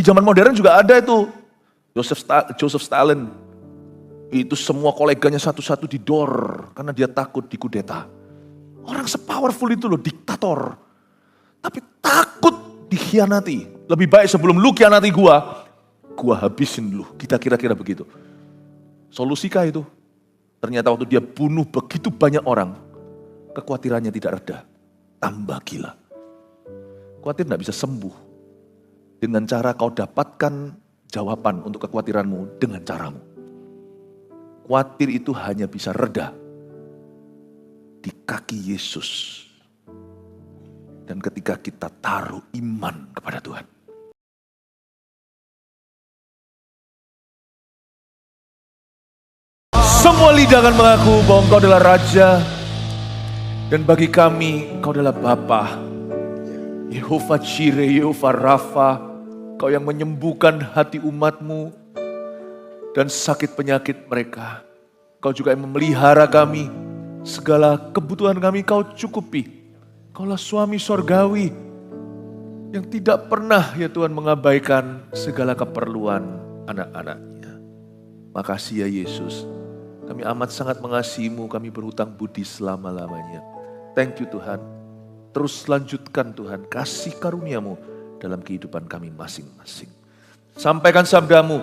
zaman modern juga ada itu. Joseph Stalin. Itu semua koleganya satu-satu didor karena dia takut dikudeta. Orang sepowerful itu loh, diktator. Tapi takut dikhianati. Lebih baik sebelum lu khianati gua habisin lu. Kita kira-kira begitu. Solusikah itu? Ternyata waktu dia bunuh begitu banyak orang, kekhawatirannya tidak reda, tambah gila. Khawatir tidak bisa sembuh dengan cara kau dapatkan jawaban untuk kekhawatiranmu dengan caramu. Khawatir itu hanya bisa reda di kaki Yesus. Dan ketika kita taruh iman kepada Tuhan. Semua lidah akan mengaku bahwa Engkau adalah Raja. Dan bagi kami Engkau adalah Bapa. Yehova Jireh, Yehova Rafa. Kau yang menyembuhkan hati umat-Mu dan sakit penyakit mereka. Kau juga yang memelihara kami. Segala kebutuhan kami Kau cukupi. Kaulah suami sorgawi yang tidak pernah ya Tuhan mengabaikan segala keperluan anak-anaknya. Makasih ya Yesus. Kami amat sangat mengasihi-Mu, kami berhutang budi selama-lamanya. Thank you Tuhan. Terus lanjutkan Tuhan kasih karunia-Mu dalam kehidupan kami masing-masing. Sampaikan sabda-Mu.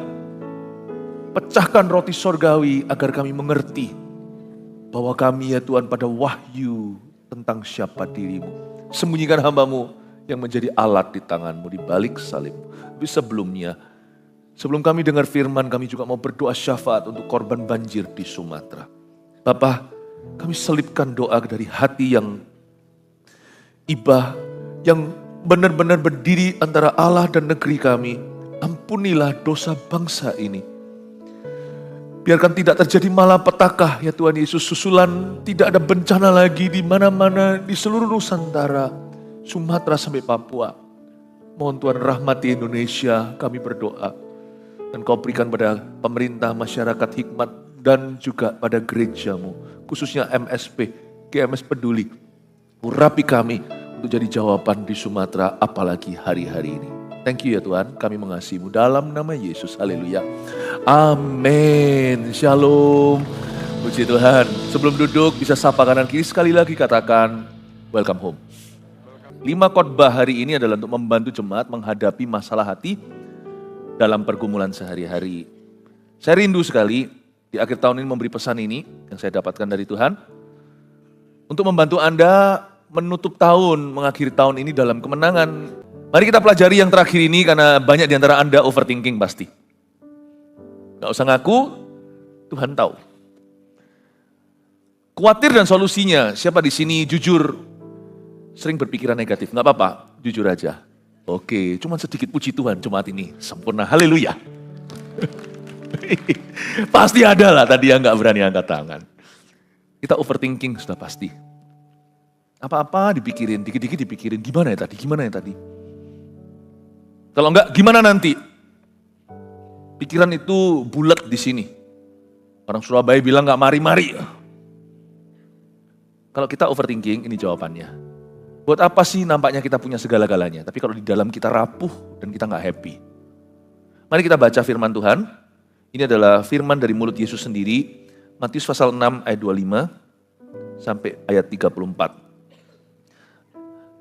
Pecahkan roti sorgawi agar kami mengerti bahwa kami ya Tuhan pada wahyu tentang siapa diri-Mu. Sembunyikan hamba-Mu yang menjadi alat di tangan-Mu di balik salib. Tapi sebelum kami dengar firman, kami juga mau berdoa syafaat untuk korban banjir di Sumatera. Bapa, kami selipkan doa dari hati yang ibah, yang benar-benar berdiri antara Allah dan negeri kami. Ampunilah dosa bangsa ini. Biarkan tidak terjadi malapetaka ya Tuhan Yesus, susulan tidak ada bencana lagi di mana-mana di seluruh Nusantara, Sumatera sampai Papua. Mohon Tuhan rahmati Indonesia, kami berdoa. Dan Kau berikan pada pemerintah, masyarakat hikmat dan juga pada gereja-Mu, khususnya MSP, GMS Peduli. Urapi kami untuk jadi jawaban di Sumatera, apalagi hari-hari ini. Thank you ya Tuhan, kami mengasihi-Mu dalam nama Yesus, haleluya. Amin, shalom. Puji Tuhan, sebelum duduk bisa sapa kanan kiri sekali lagi katakan, welcome home. 5 khotbah hari ini adalah untuk membantu jemaat menghadapi masalah hati dalam pergumulan sehari-hari. Saya rindu sekali di akhir tahun ini memberi pesan ini yang saya dapatkan dari Tuhan. Untuk membantu Anda menutup tahun, mengakhiri tahun ini dalam kemenangan. Mari kita pelajari yang terakhir ini karena banyak di antara Anda overthinking pasti. Gak usah ngaku, Tuhan tahu. Khawatir dan solusinya, siapa di sini jujur sering berpikiran negatif? Gak apa-apa, jujur aja. Oke, cuma sedikit puji Tuhan jemaat ini, sempurna, haleluya. Pasti ada lah tadi yang gak berani angkat tangan. Kita overthinking sudah pasti. Apa-apa dipikirin, dikit-dikit dipikirin, gimana ya tadi? Kalau enggak, gimana nanti? Pikiran itu bulat di sini. Orang Surabaya bilang enggak mari-mari. Kalau kita overthinking, ini jawabannya. Buat apa sih nampaknya kita punya segala-galanya, tapi kalau di dalam kita rapuh dan kita enggak happy. Mari kita baca firman Tuhan. Ini adalah firman dari mulut Yesus sendiri. Matius pasal 6 ayat 25 sampai ayat 34.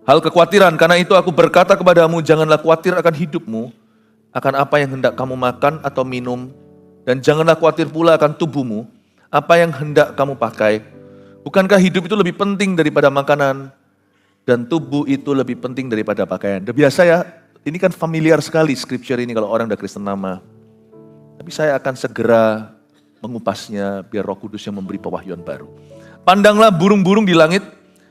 Hal kekhawatiran, karena itu aku berkata kepadamu, janganlah khawatir akan hidupmu, akan apa yang hendak kamu makan atau minum, dan janganlah khawatir pula akan tubuhmu, apa yang hendak kamu pakai. Bukankah hidup itu lebih penting daripada makanan, dan tubuh itu lebih penting daripada pakaian. Udah biasa ya, ini kan familiar sekali scripture ini kalau orang udah Kristen lama. Tapi saya akan segera mengupasnya, biar Roh Kudus yang memberi pewahyuan baru. Pandanglah burung-burung di langit,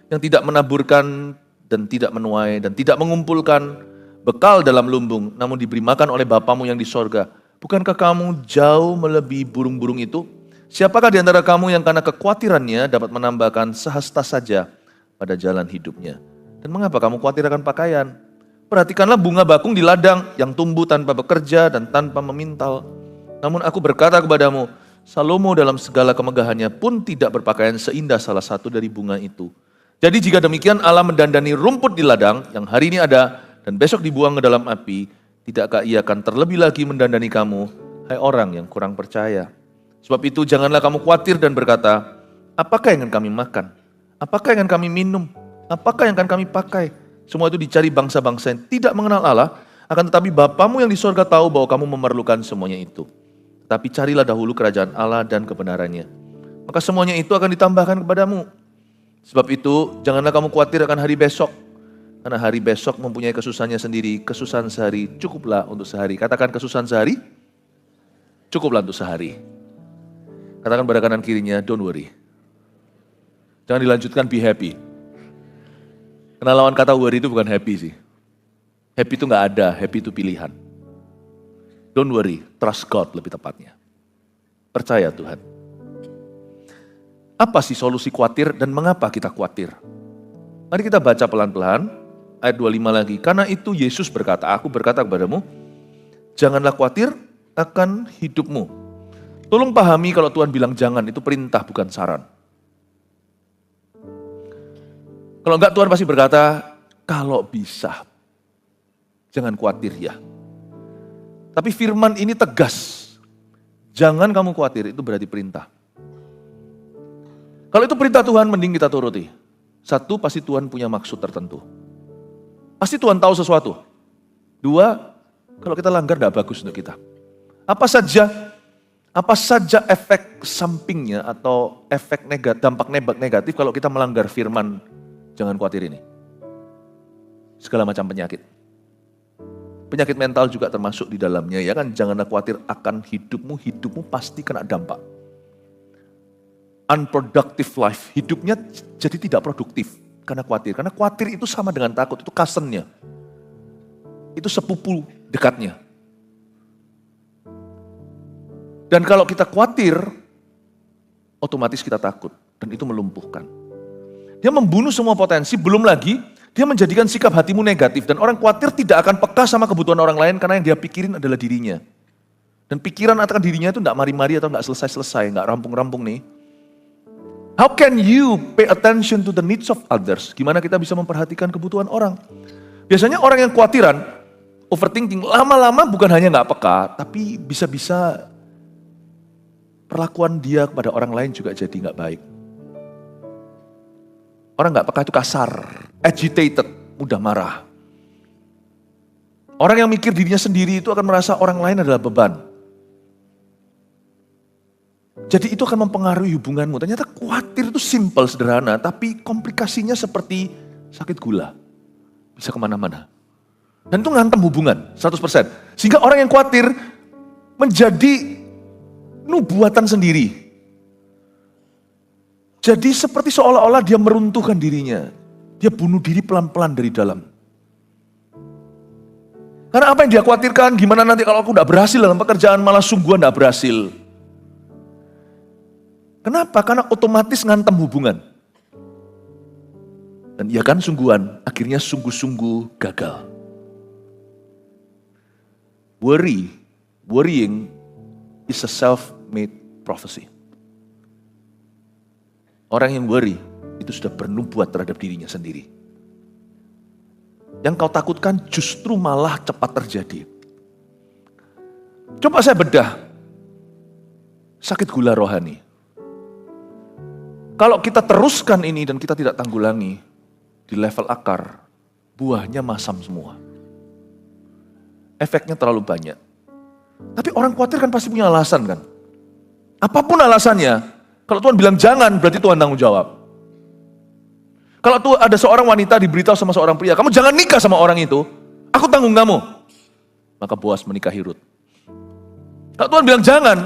yang tidak menaburkan, dan tidak menuai, dan tidak mengumpulkan bekal dalam lumbung, namun diberi makan oleh Bapamu yang di sorga. Bukankah kamu jauh melebihi burung-burung itu? Siapakah di antara kamu yang karena kekhawatirannya dapat menambahkan sehasta saja pada jalan hidupnya? Dan mengapa kamu khawatir akan pakaian? Perhatikanlah bunga bakung di ladang yang tumbuh tanpa bekerja dan tanpa memintal. Namun aku berkata kepadamu, Salomo dalam segala kemegahannya pun tidak berpakaian seindah salah satu dari bunga itu. Jadi jika demikian Allah mendandani rumput di ladang yang hari ini ada dan besok dibuang ke dalam api, Tidakkah ia akan terlebih lagi mendandani kamu, hai orang yang kurang percaya? Sebab itu janganlah kamu khawatir dan berkata, apakah yang akan kami makan? Apakah yang akan kami minum? Apakah yang akan kami pakai? Semua itu dicari bangsa-bangsa yang tidak mengenal Allah, akan tetapi Bapamu yang di sorga tahu bahwa kamu memerlukan semuanya itu. Tapi carilah dahulu kerajaan Allah dan kebenarannya, maka semuanya itu akan ditambahkan kepadamu. Sebab itu janganlah kamu khawatir akan hari besok, karena hari besok mempunyai kesusahannya sendiri. Kesusahan sehari cukuplah untuk sehari. Katakan kesusahan sehari cukuplah untuk sehari. Katakan pada kanan kirinya, don't worry. Jangan dilanjutkan, be happy. Karena lawan kata worry itu bukan happy sih. Happy itu gak ada, happy itu pilihan. Don't worry, trust God lebih tepatnya. Percaya Tuhan. Apa sih solusi khawatir dan mengapa kita khawatir? Mari kita baca pelan-pelan, ayat 25 lagi. Karena itu Yesus berkata, aku berkata kepadamu, janganlah khawatir akan hidupmu. Tolong pahami kalau Tuhan bilang jangan, itu perintah bukan saran. Kalau enggak Tuhan pasti berkata, kalau bisa, jangan khawatir ya. Tapi firman ini tegas, jangan kamu khawatir, itu berarti perintah. Kalau itu perintah Tuhan, mending kita turuti. Satu, pasti Tuhan punya maksud tertentu. Pasti Tuhan tahu sesuatu. Dua, kalau kita langgar tidak bagus untuk kita. Apa saja efek sampingnya atau efek dampak negatif kalau kita melanggar firman jangan khawatir ini. Segala macam penyakit. Penyakit mental juga termasuk di dalamnya, ya kan? Janganlah khawatir akan hidupmu pasti kena dampak. Unproductive life, hidupnya jadi tidak produktif karena khawatir. Karena khawatir itu sama dengan takut, itu cousin-nya. Itu sepupu dekatnya. Dan kalau kita khawatir, otomatis kita takut. Dan itu melumpuhkan. Dia membunuh semua potensi, belum lagi dia menjadikan sikap hatimu negatif. Dan orang khawatir tidak akan peka sama kebutuhan orang lain karena yang dia pikirin adalah dirinya. Dan pikiran akan dirinya itu tidak mari-mari atau tidak selesai-selesai, tidak rampung-rampung nih. How can you pay attention to the needs of others? Gimana kita bisa memperhatikan kebutuhan orang? Biasanya orang yang khawatiran, overthinking, lama-lama bukan hanya nggak peka, tapi bisa-bisa perlakuan dia kepada orang lain juga jadi nggak baik. Orang nggak peka itu kasar, agitated, mudah marah. Orang yang mikir dirinya sendiri itu akan merasa orang lain adalah beban. Jadi itu akan mempengaruhi hubunganmu. Ternyata khawatir itu simple, sederhana, tapi komplikasinya seperti sakit gula. Bisa kemana-mana. Dan itu ngantem hubungan, 100%. Sehingga orang yang khawatir menjadi nubuatan sendiri. Jadi seperti seolah-olah dia meruntuhkan dirinya. Dia bunuh diri pelan-pelan dari dalam. Karena apa yang dia khawatirkan, gimana nanti kalau aku tidak berhasil dalam pekerjaan, malah sungguhan tidak berhasil. Kenapa? Karena otomatis ngantem hubungan. Dan ia kan sungguhan, akhirnya sungguh-sungguh gagal. Worrying is a self-made prophecy. Orang yang worry itu sudah bernubuat terhadap dirinya sendiri. Yang kau takutkan justru malah cepat terjadi. Coba saya bedah. Sakit gula rohani. Kalau kita teruskan ini dan kita tidak tanggulangi di level akar, buahnya masam semua. Efeknya terlalu banyak. Tapi orang khawatir kan pasti punya alasan kan. Apapun alasannya, kalau Tuhan bilang jangan, berarti Tuhan tanggung jawab. Kalau tuh ada seorang wanita diberitahu sama seorang pria, kamu jangan nikah sama orang itu, aku tanggung kamu. Maka Boas menikahi Rut. Kalau Tuhan bilang jangan,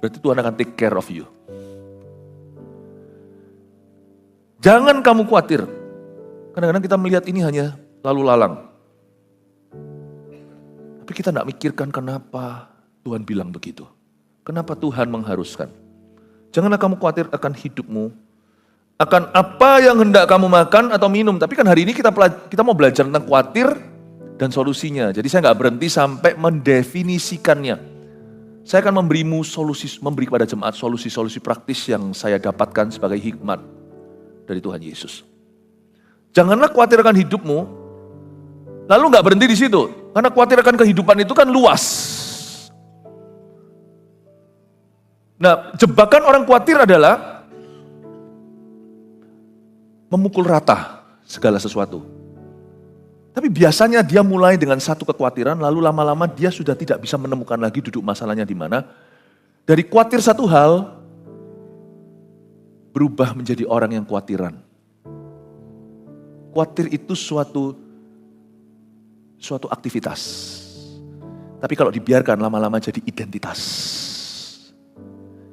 berarti Tuhan akan take care of you. Jangan kamu khawatir. Kadang-kadang kita melihat ini hanya lalu lalang. Tapi kita tidak mikirkan kenapa Tuhan bilang begitu. Kenapa Tuhan mengharuskan. Janganlah kamu khawatir akan hidupmu. Akan apa yang hendak kamu makan atau minum. Tapi kan hari ini kita mau belajar tentang khawatir dan solusinya. Jadi saya nggak berhenti sampai mendefinisikannya. Saya akan memberi kepada jemaat solusi-solusi praktis yang saya dapatkan sebagai hikmat dari Tuhan Yesus. Janganlah khawatir akan hidupmu, Lalu nggak berhenti di situ, karena khawatir akan kehidupan itu kan luas. Nah, jebakan orang khawatir adalah memukul rata segala sesuatu. Tapi biasanya dia mulai dengan satu kekhawatiran, lalu lama-lama dia sudah tidak bisa menemukan lagi duduk masalahnya di mana. Dari khawatir satu hal, berubah menjadi orang yang khawatiran. Khawatir itu suatu aktivitas. Tapi kalau dibiarkan lama-lama jadi identitas.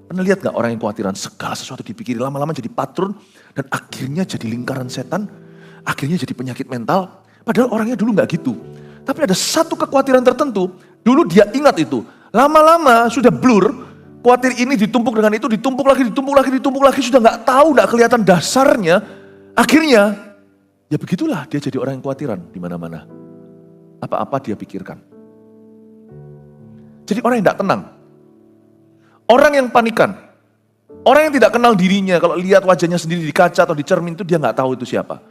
Pernah lihat gak orang yang khawatiran? Segala sesuatu dipikir lama-lama jadi patron dan akhirnya jadi lingkaran setan, akhirnya jadi penyakit mental. Padahal orangnya dulu gak gitu. Tapi ada satu kekhawatiran tertentu, dulu dia ingat itu. Lama-lama sudah blur, khawatir ini ditumpuk dengan itu, ditumpuk lagi, sudah gak tahu, gak kelihatan dasarnya. Akhirnya, ya begitulah dia jadi orang yang khawatiran di mana-mana. Apa-apa dia pikirkan. Jadi orang yang tidak tenang. Orang yang panikan. Orang yang tidak kenal dirinya, kalau lihat wajahnya sendiri di kaca atau di cermin itu dia nggak tahu itu siapa.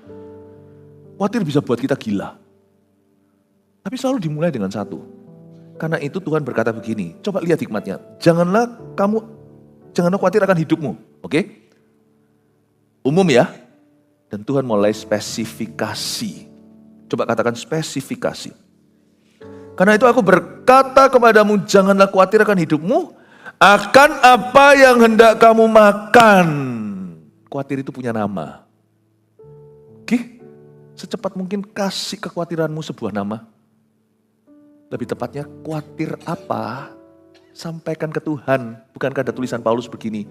Khawatir bisa buat kita gila. Tapi selalu dimulai dengan satu. Karena itu Tuhan berkata begini, coba lihat hikmatnya. Janganlah khawatir akan hidupmu. Oke? Umum ya. Dan Tuhan mulai spesifikasi. Coba katakan spesifikasi. Karena itu aku berkata kepadamu, janganlah khawatir akan hidupmu, akan apa yang hendak kamu makan. Khawatir itu punya nama. Oke? Secepat mungkin kasih kekhawatiranmu sebuah nama. Lebih tepatnya, khawatir apa? Sampaikan ke Tuhan. Bukankah ada tulisan Paulus begini?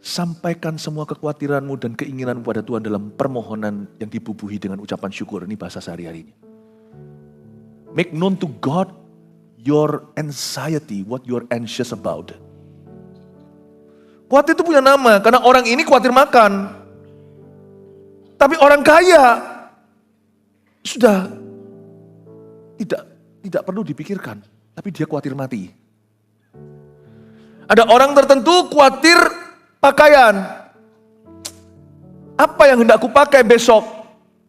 Sampaikan semua kekhawatiranmu dan keinginanmu pada Tuhan dalam permohonan yang dibubuhi dengan ucapan syukur. Ini bahasa sehari-hari ini. Make known to God your anxiety, what you're anxious about. Khawatir itu punya nama, karena orang ini khawatir makan. Tapi orang kaya sudah tidak perlu dipikirkan, tapi dia khawatir mati. Ada orang tertentu khawatir pakaian. Apa yang hendak aku pakai besok?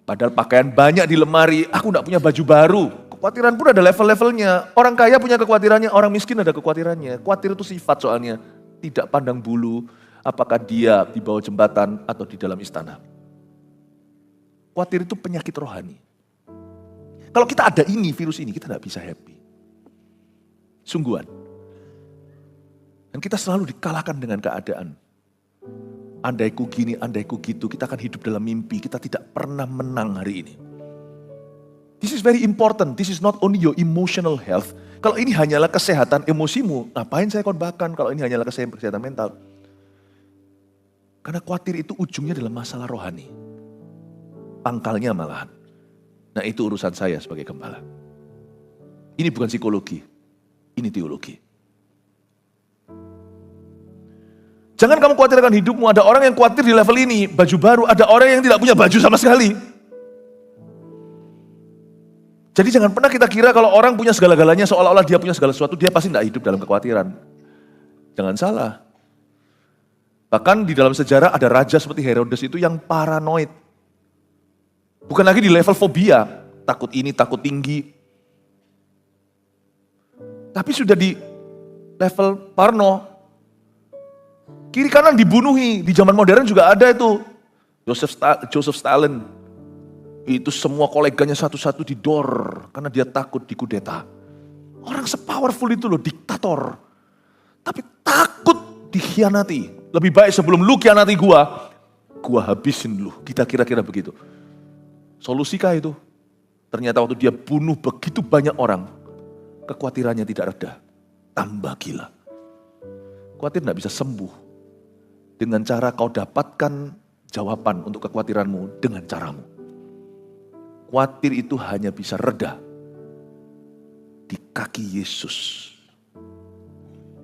Padahal pakaian banyak di lemari, aku tidak punya baju baru. Kekhawatiran pun ada level-levelnya. Orang kaya punya kekhawatirannya, orang miskin ada kekhawatirannya. Khawatir itu sifat soalnya. Tidak pandang bulu, apakah dia di bawah jembatan atau di dalam istana. Khawatir itu penyakit rohani. Kalau kita ada ini, virus ini, kita tidak bisa happy. Sungguhan. Dan kita selalu dikalahkan dengan keadaan. Andaiku gini, andaiku gitu, kita akan hidup dalam mimpi. Kita tidak pernah menang hari ini. This is very important. This is not only your emotional health. Kalau ini hanyalah kesehatan emosimu, ngapain saya korbankan kalau ini hanyalah kesehatan mental? Karena khawatir itu ujungnya adalah masalah rohani. Pangkalnya malahan. Nah itu urusan saya sebagai gembala. Ini bukan psikologi, ini teologi. Jangan kamu khawatir akan hidupmu. Ada orang yang khawatir di level ini, baju baru. Ada orang yang tidak punya baju sama sekali. Jadi jangan pernah kita kira kalau orang punya segala-galanya seolah-olah dia punya segala sesuatu, dia pasti tidak hidup dalam kekhawatiran. Jangan salah. Bahkan di dalam sejarah ada raja seperti Herodes itu yang paranoid. Bukan lagi di level fobia, takut ini, takut tinggi. Tapi sudah di level parno. Kiri kanan dibunuhi, di zaman modern juga ada itu. Joseph Stalin. Itu semua koleganya satu-satu didor karena dia takut dikudeta. Orang sepowerful itu loh, diktator. Tapi takut dikhianati. Lebih baik sebelum lu khianati gua habisin lu. Kita kira-kira begitu. Solusikah itu? Ternyata waktu dia bunuh begitu banyak orang, kekhawatirannya tidak reda, tambah gila. Khawatir tidak bisa sembuh dengan cara kau dapatkan jawaban untuk kekhawatiranmu dengan caramu. Khawatir itu hanya bisa reda di kaki Yesus.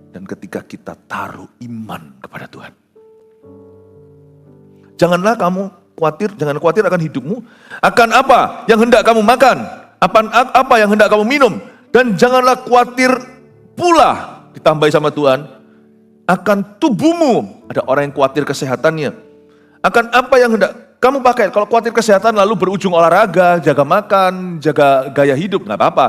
Dan ketika kita taruh iman kepada Tuhan. Jangan khawatir akan hidupmu. Akan apa yang hendak kamu makan? Apa yang hendak kamu minum? Dan janganlah khawatir pula, ditambahi sama Tuhan, akan tubuhmu. Ada orang yang khawatir kesehatannya. Akan apa yang hendak Kamu pakai, kalau khawatir kesehatan lalu berujung olahraga, jaga makan, jaga gaya hidup, nggak apa-apa.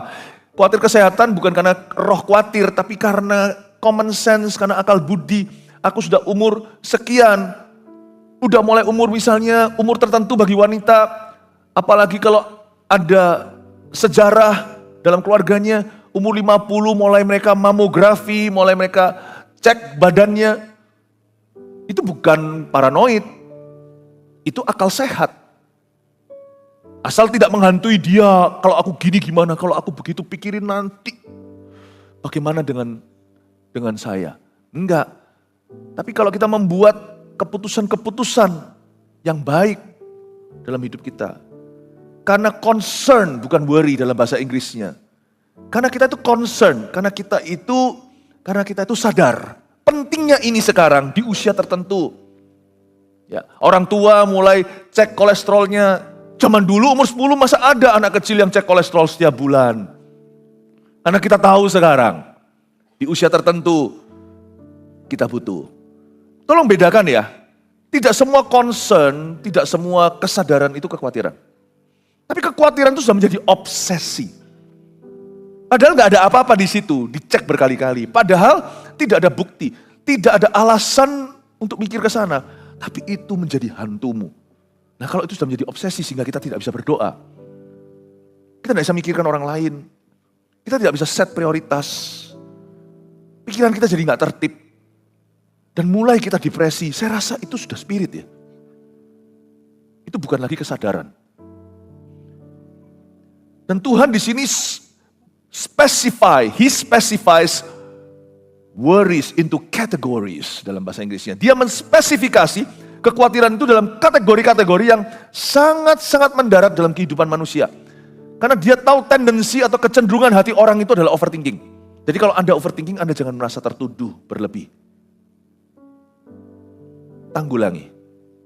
Khawatir kesehatan bukan karena roh khawatir, tapi karena common sense, karena akal budi. Aku sudah umur sekian, udah mulai umur misalnya, umur tertentu bagi wanita, apalagi kalau ada sejarah dalam keluarganya, umur 50 mulai mereka mamografi, mulai mereka cek badannya. Itu bukan paranoid, itu akal sehat. Asal tidak menghantui dia, kalau aku gini gimana, kalau aku begitu pikirin nanti. Bagaimana dengan saya? Enggak. Tapi kalau kita membuat keputusan-keputusan yang baik dalam hidup kita. Karena concern, bukan worry dalam bahasa Inggrisnya. Karena kita itu concern, karena kita itu sadar. Pentingnya ini sekarang di usia tertentu. Ya, orang tua mulai cek kolesterolnya. Zaman dulu umur 10 masa ada anak kecil yang cek kolesterol setiap bulan. Karena kita tahu sekarang di usia tertentu kita butuh. Tolong bedakan ya. Tidak semua concern, tidak semua kesadaran itu kekhawatiran. Tapi kekhawatiran itu sudah menjadi obsesi. Padahal nggak ada apa-apa di situ, dicek berkali-kali. Padahal tidak ada bukti, tidak ada alasan untuk mikir ke sana. Tapi itu menjadi hantumu. Nah kalau itu sudah menjadi obsesi sehingga kita tidak bisa berdoa. Kita tidak bisa mikirkan orang lain. Kita tidak bisa set prioritas. Pikiran kita jadi nggak tertib. Dan mulai kita depresi. Saya rasa itu sudah spirit ya. Itu bukan lagi kesadaran. Dan Tuhan di sini He specifies worries into categories dalam bahasa Inggrisnya. Dia menspesifikasi kekhawatiran itu dalam kategori-kategori yang sangat-sangat mendarat dalam kehidupan manusia. Karena dia tahu tendensi atau kecenderungan hati orang itu adalah overthinking. Jadi kalau Anda overthinking, Anda jangan merasa tertuduh berlebih. Tanggulangi.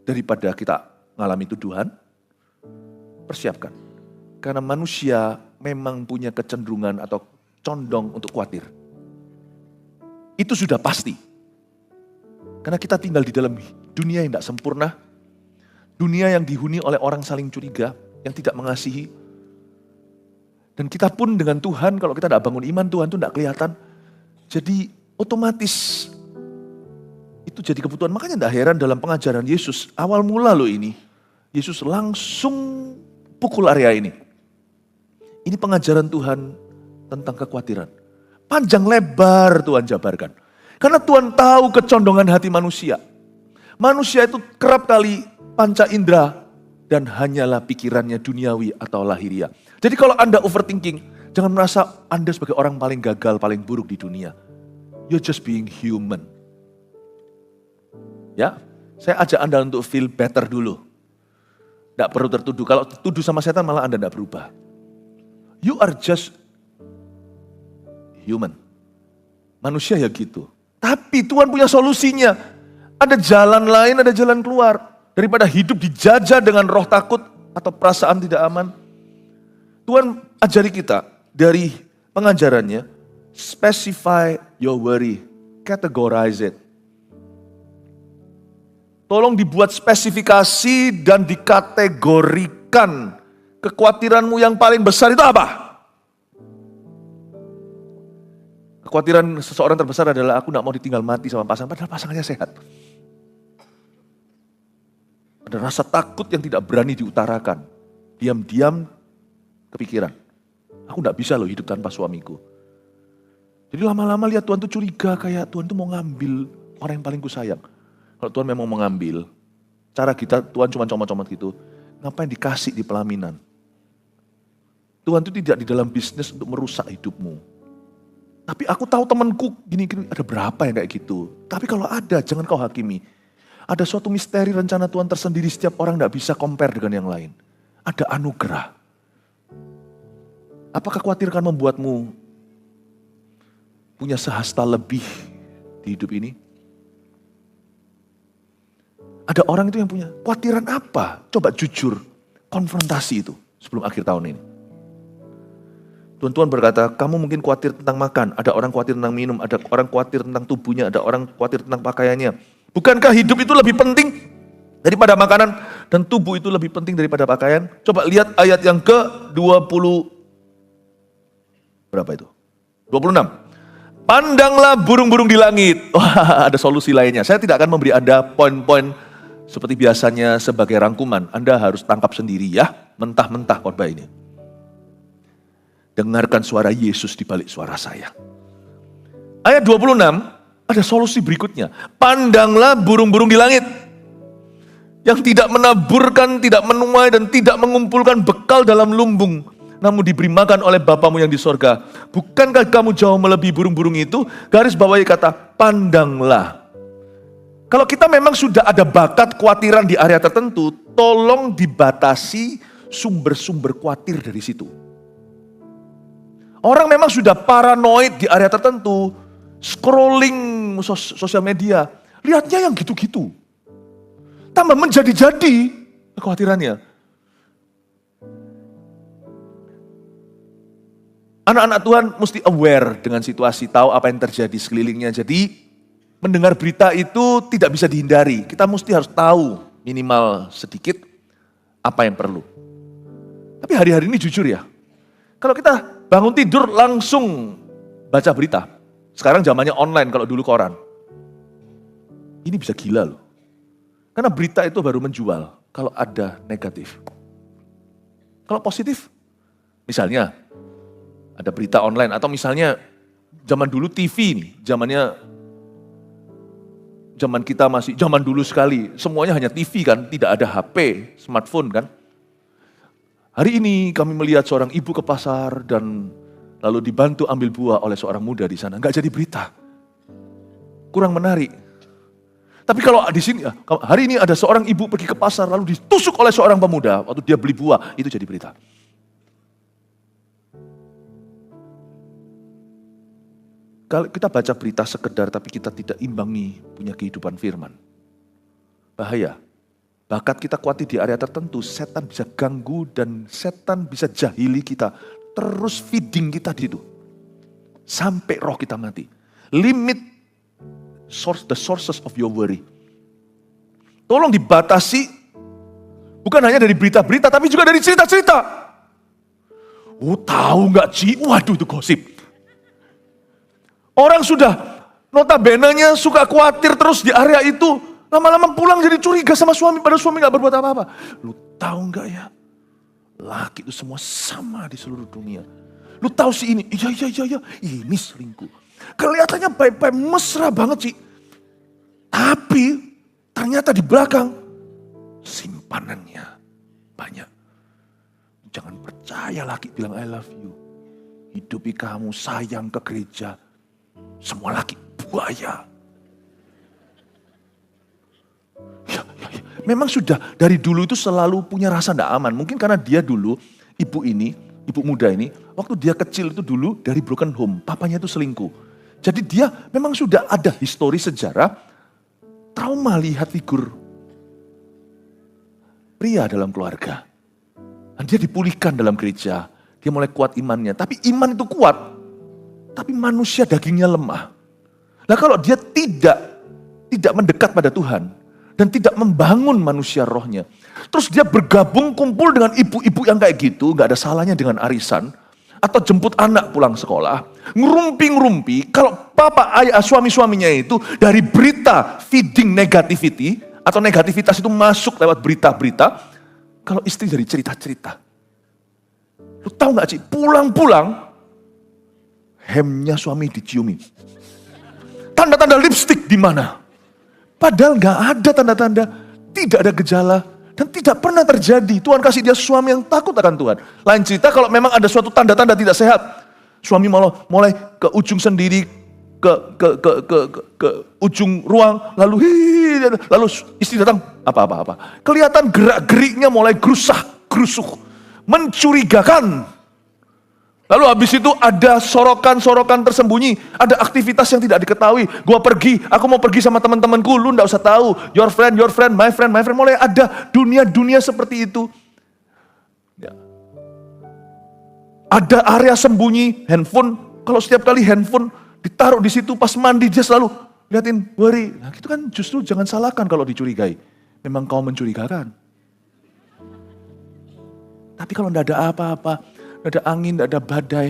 Daripada kita mengalami tuduhan, persiapkan. Karena manusia memang punya kecenderungan atau condong untuk khawatir. Itu sudah pasti. Karena kita tinggal di dalam dunia yang tidak sempurna. Dunia yang dihuni oleh orang saling curiga, yang tidak mengasihi. Dan kita pun dengan Tuhan, kalau kita tidak bangun iman, Tuhan itu tidak kelihatan. Jadi otomatis itu jadi kebutuhan. Makanya tidak heran dalam pengajaran Yesus, awal mula loh ini. Yesus langsung pukul area ini. Ini pengajaran Tuhan tentang kekhawatiran. Panjang lebar Tuhan jabarkan. Karena Tuhan tahu kecondongan hati manusia. Manusia itu kerap kali panca indera dan hanyalah pikirannya duniawi atau lahiriah. Jadi kalau Anda overthinking, jangan merasa Anda sebagai orang paling gagal, paling buruk di dunia. You're just being human. Ya, saya ajak Anda untuk feel better dulu. Tidak perlu tertuduh. Kalau tertuduh sama setan malah Anda tidak berubah. You are just human. Manusia ya gitu. Tapi Tuhan punya solusinya. Ada jalan lain, ada jalan keluar. Daripada hidup dijajah dengan roh takut atau perasaan tidak aman. Tuhan ajari kita dari pengajarannya. Specify your worry. Categorize it. Tolong dibuat spesifikasi dan dikategorikan. Kekhawatiranmu yang paling besar itu apa? Kekhawatiran seseorang terbesar adalah aku tidak mau ditinggal mati sama pasangan, padahal pasangannya sehat. Ada rasa takut yang tidak berani diutarakan. Diam-diam kepikiran. Aku tidak bisa loh hidup tanpa suamiku. Jadi lama-lama lihat Tuhan tuh curiga kayak Tuhan tuh mau ngambil orang yang paling ku sayang. Kalau Tuhan memang mau ngambil, cara kita Tuhan cuma comot-comot gitu. Ngapain dikasih di pelaminan? Tuhan itu tidak di dalam bisnis untuk merusak hidupmu. Tapi aku tahu temanku gini-gini, ada berapa yang kayak gitu. Tapi kalau ada, jangan kau hakimi. Ada suatu misteri rencana Tuhan tersendiri, setiap orang tidak bisa compare dengan yang lain. Ada anugerah. Apakah khawatir kan membuatmu punya sehasta lebih di hidup ini? Ada orang itu yang punya khawatiran apa? Coba jujur, konfrontasi itu sebelum akhir tahun ini. Tuhan berkata, kamu mungkin khawatir tentang makan, ada orang khawatir tentang minum, ada orang khawatir tentang tubuhnya, ada orang khawatir tentang pakaiannya. Bukankah hidup itu lebih penting daripada makanan? dan tubuh itu lebih penting daripada pakaian. Coba lihat ayat yang ke-20, berapa itu? 26. Pandanglah burung-burung di langit. Wah, ada solusi lainnya. Saya tidak akan memberi Anda poin-poin seperti biasanya sebagai rangkuman. Anda harus tangkap sendiri ya, mentah-mentah khotbah ini. Dengarkan suara Yesus di balik suara saya. Ayat 26, ada solusi berikutnya. Pandanglah burung-burung di langit. Yang tidak menaburkan, tidak menuai, dan tidak mengumpulkan bekal dalam lumbung. Namun diberi makan oleh Bapamu yang di sorga. Bukankah kamu jauh melebihi burung-burung itu? Garis bawahi kata, pandanglah. Kalau kita memang sudah ada bakat khawatiran di area tertentu, tolong dibatasi sumber-sumber khawatir dari situ. Orang memang sudah paranoid di area tertentu, scrolling sosial media, lihatnya yang gitu-gitu. Tambah menjadi-jadi kekhawatirannya. Anak-anak Tuhan mesti aware dengan situasi, tahu apa yang terjadi sekelilingnya. Jadi mendengar berita itu tidak bisa dihindari. Kita mesti harus tahu minimal sedikit apa yang perlu. Tapi hari-hari ini jujur ya, kalau kita bangun tidur langsung baca berita. Sekarang zamannya online, kalau dulu koran. Ini bisa gila loh. Karena berita itu baru menjual kalau ada negatif. Kalau positif, misalnya ada berita online, atau misalnya zaman dulu TV nih, zaman kita masih, zaman dulu sekali, semuanya hanya TV kan, tidak ada HP, smartphone kan. Hari ini kami melihat seorang ibu ke pasar dan lalu dibantu ambil buah oleh seorang muda di sana. Nggak jadi berita. Kurang menarik. Tapi kalau di sini, hari ini ada seorang ibu pergi ke pasar lalu ditusuk oleh seorang pemuda waktu dia beli buah, itu jadi berita. Kalau kita baca berita sekedar tapi kita tidak imbangi punya kehidupan firman. Bahaya. Bakat kita kuat di area tertentu, setan bisa ganggu dan setan bisa jahili kita. Terus feeding kita di situ. Sampai roh kita mati. Limit the sources of your worry. Tolong dibatasi, bukan hanya dari berita-berita, tapi juga dari cerita-cerita. Oh, tahu nggak Ci? Waduh, itu gosip. Orang sudah notabene-nya suka khawatir terus di area itu, lama-lama pulang jadi curiga sama suami, padahal suami nggak berbuat apa-apa. Lu tahu nggak ya? Laki itu semua sama di seluruh dunia. Lu tahu si ini? Iya, ini selingkuh. Kelihatannya baik-baik mesra banget sih. Tapi ternyata di belakang simpanannya banyak. Jangan percaya laki bilang I love you. Hidupi kamu, sayang ke gereja. Semua laki buaya. Ya. Memang sudah dari dulu itu selalu punya rasa tidak aman. Mungkin karena dia dulu, ibu muda ini, waktu dia kecil itu dulu dari broken home. Papanya itu selingkuh. Jadi dia memang sudah ada histori sejarah trauma lihat figur pria dalam keluarga. Dan dia dipulihkan dalam gereja. Dia mulai kuat imannya. Tapi iman itu kuat. Tapi manusia dagingnya lemah. Nah kalau dia tidak mendekat pada Tuhan. Dan tidak membangun manusia rohnya. Terus dia bergabung kumpul dengan ibu-ibu yang kayak gitu. Gak ada salahnya dengan arisan. Atau jemput anak pulang sekolah, ngerumpi-ngerumpi, kalau papa, ayah, suami-suaminya itu dari berita feeding negativity, atau negativitas itu masuk lewat berita-berita, kalau istri dari cerita-cerita. Lu tahu gak Ci, pulang-pulang, hemnya suami diciumi. Tanda-tanda lipstick di mana? Padahal gak ada tanda-tanda, tidak ada gejala. Dan tidak pernah terjadi. Tuhan kasih dia suami yang takut akan Tuhan. Lain cerita kalau memang ada suatu tanda-tanda tidak sehat. Suami malah mulai ke ujung sendiri, ke ujung ruang. Lalu istri datang, apa-apa. Kelihatan gerak-geriknya mulai gerusuh, mencurigakan. Lalu habis itu ada sorokan-sorokan tersembunyi. Ada aktivitas yang tidak diketahui. Aku mau pergi sama teman-temanku. Lu gak usah tahu. Your friend, my friend. Mulai ada dunia-dunia seperti itu. Ya. Ada area sembunyi, handphone. Kalau setiap kali handphone ditaruh di situ pas mandi dia selalu liatin, worry. Nah itu kan justru jangan salahkan kalau dicurigai. Memang kau mencurigakan. Tapi kalau tidak ada apa-apa, tidak ada angin, tidak ada badai,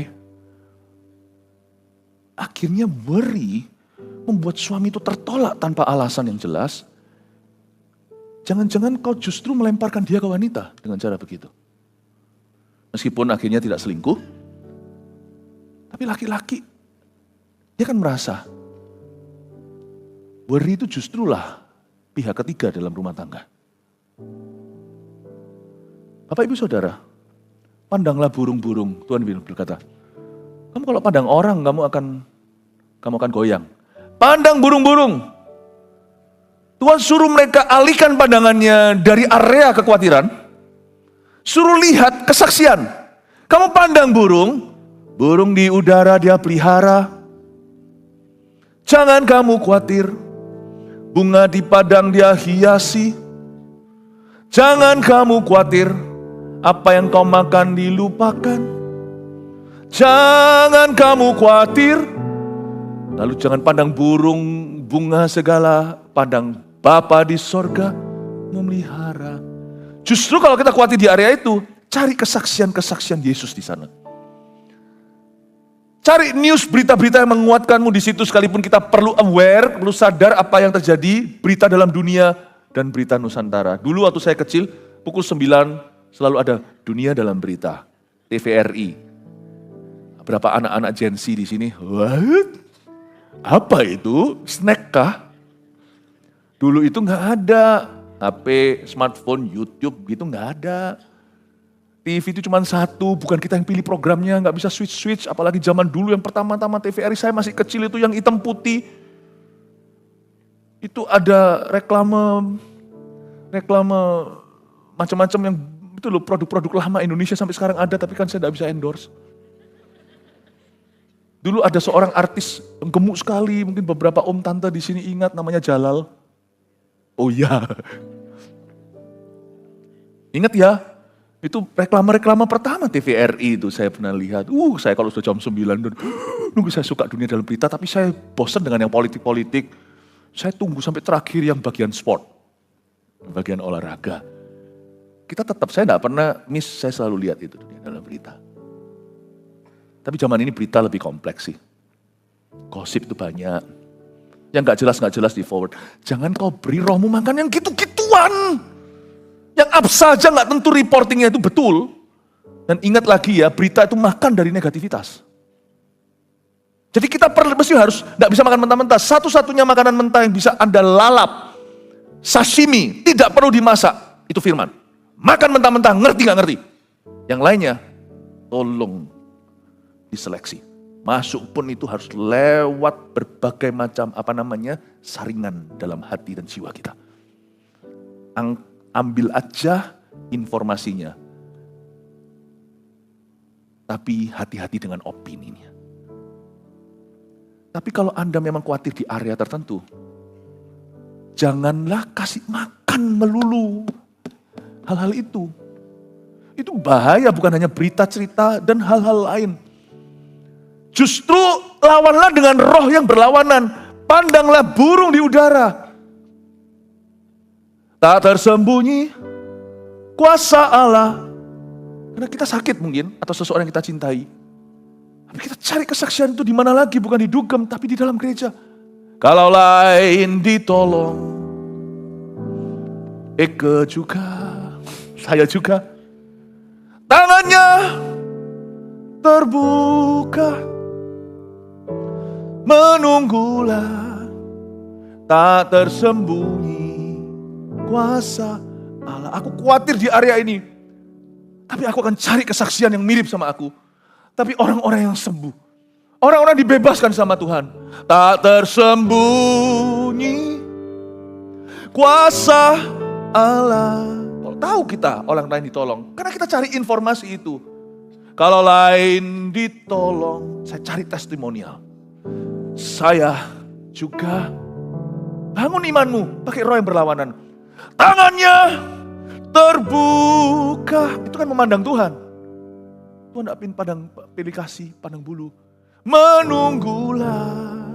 akhirnya worry membuat suami itu tertolak tanpa alasan yang jelas. Jangan-jangan kau justru melemparkan dia ke wanita dengan cara begitu. Meskipun akhirnya tidak selingkuh, tapi laki-laki, dia kan merasa, worry itu justrulah pihak ketiga dalam rumah tangga. Bapak ibu saudara, pandanglah burung-burung. Tuhan berkata, kamu kalau pandang orang, kamu akan goyang. Pandang burung-burung. Tuhan suruh mereka alihkan pandangannya dari area kekhawatiran, suruh lihat kesaksian. Kamu pandang burung, burung di udara dia pelihara. Jangan kamu khawatir, bunga di padang dia hiasi. Jangan kamu khawatir, apa yang kau makan dilupakan. Jangan kamu khawatir. Lalu jangan pandang burung, bunga segala, pandang Bapa di sorga memelihara. Justru kalau kita khawatir di area itu, cari kesaksian-kesaksian Yesus di sana. Cari news, berita-berita yang menguatkanmu di situ, sekalipun kita perlu aware, perlu sadar apa yang terjadi, berita dalam dunia dan berita Nusantara. Dulu waktu saya kecil, pukul 9 selalu ada Dunia Dalam Berita, TVRI. Berapa anak-anak Gen Z di sini? What? Apa itu? Snack kah? Dulu itu nggak ada HP, smartphone, YouTube gitu nggak ada. TV itu cuma satu, bukan kita yang pilih programnya, nggak bisa switch-switch. Apalagi zaman dulu yang pertama-tama TVRI, saya masih kecil itu yang hitam putih. Itu ada reklame macam-macam yang itu loh, produk-produk lama Indonesia sampai sekarang ada, tapi kan saya nggak bisa endorse. Dulu ada seorang artis yang gemuk sekali, mungkin beberapa om tante di sini ingat, namanya Jalal. Oh iya. Ingat ya, itu reklama-reklama pertama TVRI itu saya pernah lihat. Saya kalau sudah jam 9, nunggu, saya suka Dunia Dalam Berita, tapi saya bosan dengan yang politik-politik. Saya tunggu sampai terakhir yang bagian sport, bagian olahraga. Saya tidak pernah miss, saya selalu lihat itu Dunia Dalam Berita. Tapi zaman ini berita lebih kompleks sih. Gosip itu banyak. Yang gak jelas di forward. Jangan kau beri rohmu makan yang gitu-gituan. Yang up saja gak tentu reportingnya itu betul. Dan ingat lagi ya, berita itu makan dari negativitas. Jadi kita mesti harus gak bisa makan mentah-mentah. Satu-satunya makanan mentah yang bisa Anda lalap, sashimi, tidak perlu dimasak. Itu firman. Makan mentah-mentah, ngerti gak ngerti. Yang lainnya, tolong diseleksi. Masuk pun itu harus lewat berbagai macam saringan dalam hati dan jiwa kita. Ambil aja informasinya. Tapi hati-hati dengan opininya. Tapi kalau Anda memang khawatir di area tertentu, janganlah kasih makan melulu hal-hal itu. Itu bahaya, bukan hanya berita, cerita, dan hal-hal lain. Justru lawanlah dengan roh yang berlawanan. Pandanglah burung di udara. Tak tersembunyi kuasa Allah. Karena kita sakit mungkin, atau seseorang yang kita cintai. Tapi kita cari kesaksian itu di mana lagi? Bukan di dugem, tapi di dalam gereja. Kalau lain ditolong, Eke juga, saya juga. Tangannya terbuka. Menunggulah, tak tersembunyi kuasa Allah. Aku khawatir di area ini, tapi aku akan cari kesaksian yang mirip sama aku. Tapi orang-orang yang sembuh, orang-orang dibebaskan sama Tuhan. Tak tersembunyi kuasa Allah. Tahu kita orang lain ditolong, karena kita cari informasi itu. Kalau lain ditolong, saya cari testimonial. Saya juga. Bangun imanmu, pakai roh yang berlawanan. Tangannya terbuka. Itu kan memandang Tuhan. Tuhan tidak pilih kasih, pandang bulu. Menunggulah,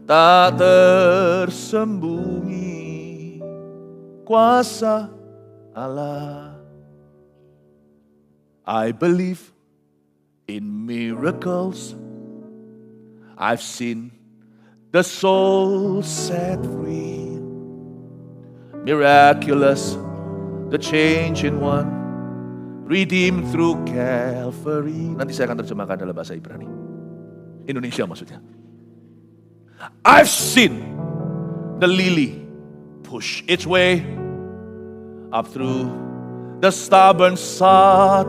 tak tersembunyi kuasa Allah. I believe in miracles. I've seen the soul set free. Miraculous, the change in one, redeemed through Calvary. Nanti saya akan terjemahkan dalam bahasa Ibrani. Indonesia maksudnya. I've seen the lily push its way up through the stubborn sod.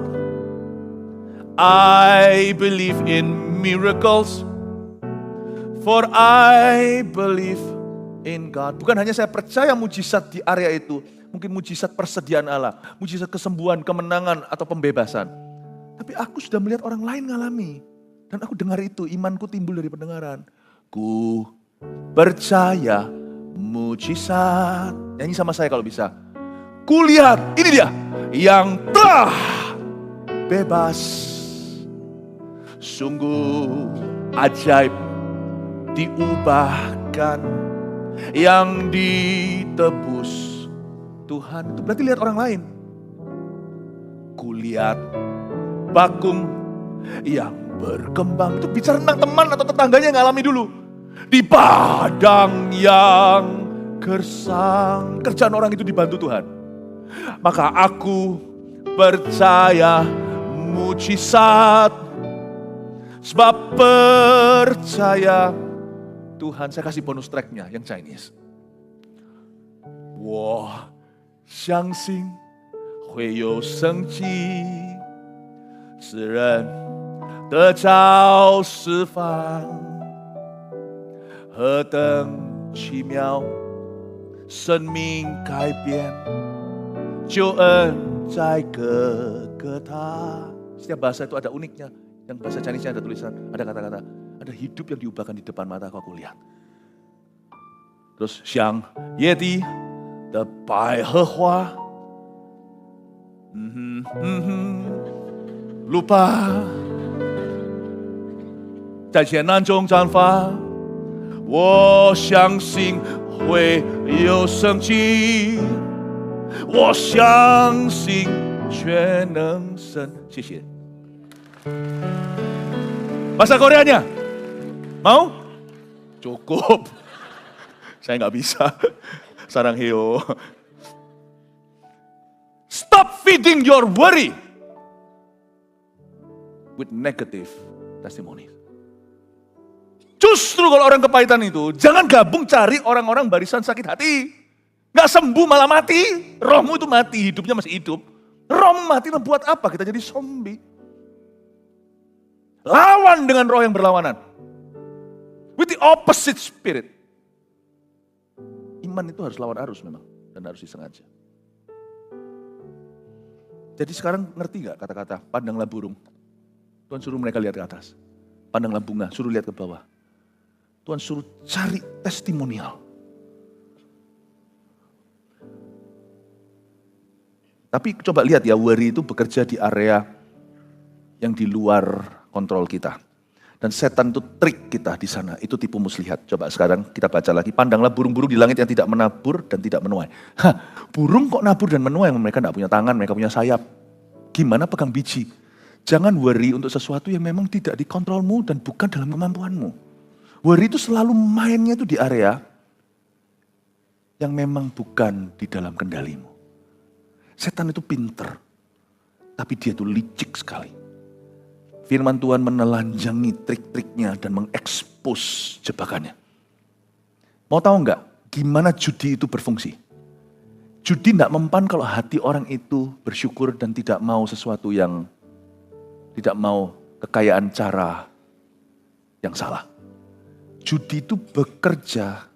I believe in miracles, for I believe in God. Bukan hanya saya percaya mujizat di area itu, mungkin mujizat persediaan Allah, mujizat kesembuhan, kemenangan, atau pembebasan. Tapi aku sudah melihat orang lain ngalami. Dan aku dengar itu, imanku timbul dari pendengaran. Ku percaya mujizat. Nyanyi sama saya kalau bisa. Kulihat, ini dia, yang telah bebas. Sungguh ajaib diubahkan, yang ditebus Tuhan. Itu berarti lihat orang lain. Kulihat bakung yang berkembang. Itu bicara tentang teman atau tetangganya yang ngalami dulu. Di padang yang gersang. Kerjaan orang itu dibantu Tuhan. Maka aku percaya mujizat. Sebab percaya Tuhan. Saya kasih bonus tracknya yang Chinese. 我相信会有生机，使人得着释放，何等奇妙，生命改变，救恩在各个他。Setiap bahasa itu ada uniknya. Yang bahasa Chinese ada tulisan, ada kata-kata, ada hidup yang diubahkan di depan mata aku lihat. Terus, 像野地的百合花，lupa 在艰难中绽放，我相信会有生机，我相信全能神。谢谢。Bahasa Koreanya? Mau? Cukup. Saya nggak bisa. Sarangheo. Stop feeding your worry with negative testimony. Justru kalau orang kepahitan itu, jangan gabung cari orang-orang barisan sakit hati. Nggak sembuh malah mati. Rohmu itu mati, hidupnya masih hidup. Roh mati, buat apa kita jadi zombie? Lawan dengan roh yang berlawanan. With the opposite spirit. Iman itu harus lawan arus memang. Dan harus disengaja. Jadi sekarang ngerti gak kata-kata pandanglah burung. Tuhan suruh mereka lihat ke atas. Pandanglah bunga, suruh lihat ke bawah. Tuhan suruh cari testimonial. Tapi coba lihat ya, worry itu bekerja di area yang di luar kontrol kita. Dan setan itu trik kita di sana, itu tipu muslihat. Coba sekarang kita baca lagi, pandanglah burung-burung di langit yang tidak menabur dan tidak menuai. Burung kok nabur dan menuai, mereka tidak punya tangan, mereka punya sayap. Gimana pegang biji? Jangan worry untuk sesuatu yang memang tidak dikontrolmu dan bukan dalam kemampuanmu. Worry itu selalu mainnya itu di area yang memang bukan di dalam kendalimu. Setan itu pinter, tapi dia itu licik sekali. Firman Tuhan menelanjangi trik-triknya dan mengekspos jebakannya. Mau tahu nggak gimana judi itu berfungsi? Judi tidak mempan kalau hati orang itu bersyukur dan tidak mau sesuatu yang tidak mau kekayaan cara yang salah. Judi itu bekerja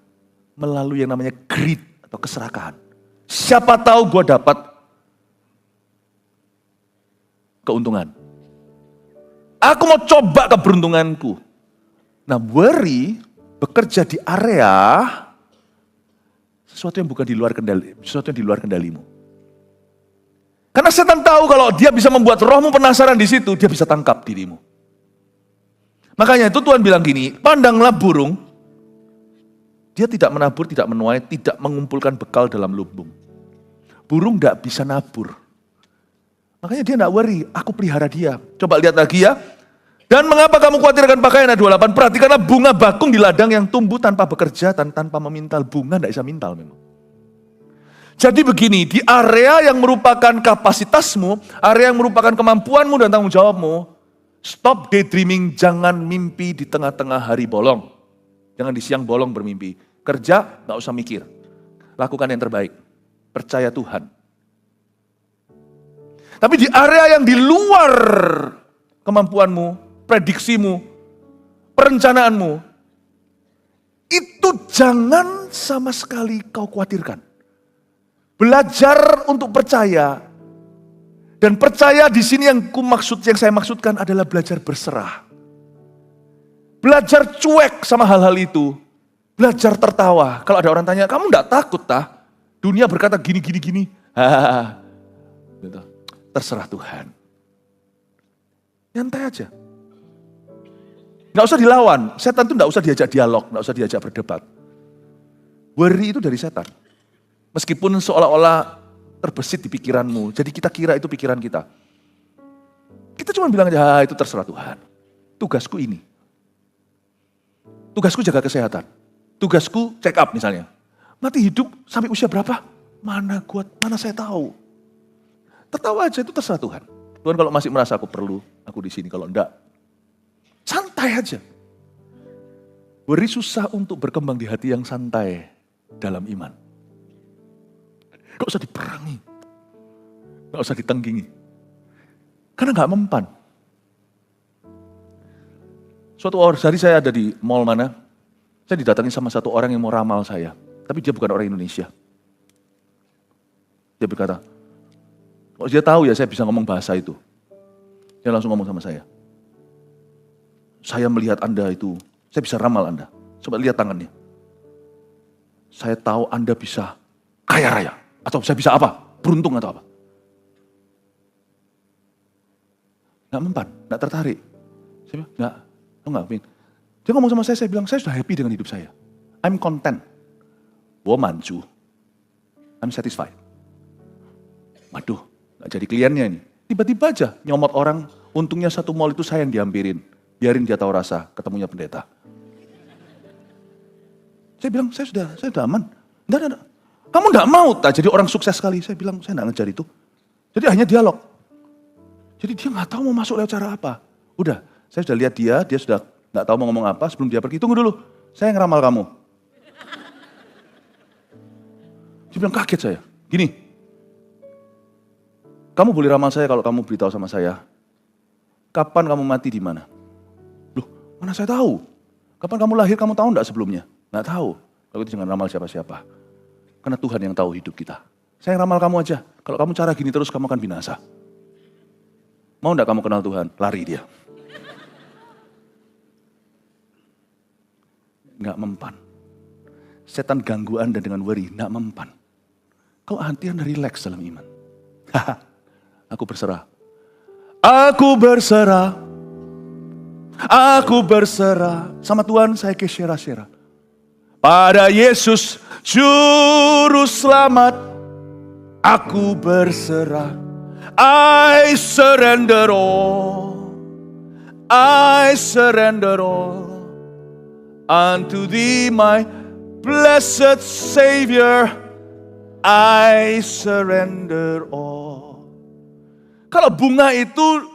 melalui yang namanya greed atau keserakahan. Siapa tahu gue dapat keuntungan. Aku mau coba keberuntunganku. Nah, worry bekerja di area sesuatu yang bukan di luar kendali, sesuatu yang di luar kendalimu. Karena setan tahu kalau dia bisa membuat rohmu penasaran di situ, dia bisa tangkap dirimu. Makanya itu Tuhan bilang gini, pandanglah burung, dia tidak menabur, tidak menuai, tidak mengumpulkan bekal dalam lumbung. Burung tidak bisa nabur. Makanya dia enggak worry, aku pelihara dia. Coba lihat lagi ya. Dan mengapa kamu khawatir akan pakaian? Ayat 28, perhatikanlah bunga bakung di ladang yang tumbuh tanpa bekerja dan tanpa memintal. Bunga enggak bisa mintal memang. Jadi begini, di area yang merupakan kapasitasmu, area yang merupakan kemampuanmu dan tanggung jawabmu, stop daydreaming, jangan mimpi di tengah-tengah hari bolong. Jangan di siang bolong bermimpi. Kerja, enggak usah mikir. Lakukan yang terbaik. Percaya Tuhan. Tapi di area yang di luar kemampuanmu, prediksimu, perencanaanmu, itu jangan sama sekali kau khawatirkan. Belajar untuk percaya, dan percaya di sini yang saya maksudkan adalah belajar berserah. Belajar cuek sama hal-hal itu, belajar tertawa. Kalau ada orang tanya, kamu enggak takut tah? Dunia berkata gini. Gitu. Terserah Tuhan. Nyantai aja. Nggak usah dilawan. Setan itu nggak usah diajak dialog, nggak usah diajak berdebat. Worry itu dari setan. Meskipun seolah-olah terbesit di pikiranmu. Jadi kita kira itu pikiran kita. Kita cuma bilang aja, itu terserah Tuhan. Tugasku ini. Tugasku jaga kesehatan. Tugasku check up misalnya. Mati hidup sampai usia berapa? Mana saya tahu. Tertawa aja, itu terserah Tuhan. Tuhan kalau masih merasa aku perlu, aku di sini. Kalau enggak, santai aja. Worry susah untuk berkembang di hati yang santai dalam iman. Gak usah diperangi. Gak usah ditenggingi. Karena gak mempan. Suatu hari saya ada di mall mana, saya didatangi sama satu orang yang mau ramal saya. Tapi dia bukan orang Indonesia. Dia berkata, kalau dia tahu ya saya bisa ngomong bahasa itu. Dia langsung ngomong sama saya. Saya melihat Anda itu, saya bisa ramal Anda. Coba lihat tangannya. Saya tahu Anda bisa kaya raya. Atau saya bisa apa? Beruntung atau apa? Nggak mempan, nggak tertarik. Saya bilang, nggak, dia ngomong sama saya bilang, saya sudah happy dengan hidup saya. I'm content. 我满足. I'm satisfied. Waduh, gak jadi kliennya ini. Tiba-tiba aja nyomot orang, untungnya satu mall itu saya yang diampirin. Biarin dia tahu rasa, ketemunya pendeta. Saya bilang, saya sudah aman. Enggak. Kamu enggak mau tak jadi orang sukses sekali. Saya bilang, saya enggak ngejar itu. Jadi hanya dialog. Jadi dia enggak tahu mau masuk lewat cara apa. Udah, saya sudah lihat dia sudah enggak tahu mau ngomong apa. Sebelum dia pergi, tunggu dulu, saya ngeramal kamu. Dia bilang, kaget saya. Gini, kamu boleh ramal saya kalau kamu beritahu sama saya, kapan kamu mati di mana? Loh, mana saya tahu? Kapan kamu lahir, kamu tahu enggak sebelumnya? Enggak tahu. Kalau itu jangan ramal siapa-siapa. Karena Tuhan yang tahu hidup kita. Saya ramal kamu aja. Kalau kamu cara gini terus, kamu akan binasa. Mau enggak kamu kenal Tuhan? Lari dia. Enggak mempan. Setan ganggu Anda dengan worry, enggak mempan. Kau hati Anda relax dalam iman. Aku berserah. Aku berserah. Aku berserah. Sama Tuhan saya kesyera-syera. Pada Yesus Juru Selamat. Aku berserah. I surrender all. I surrender all. Unto thee my blessed Savior. I surrender all. Kalau bunga itu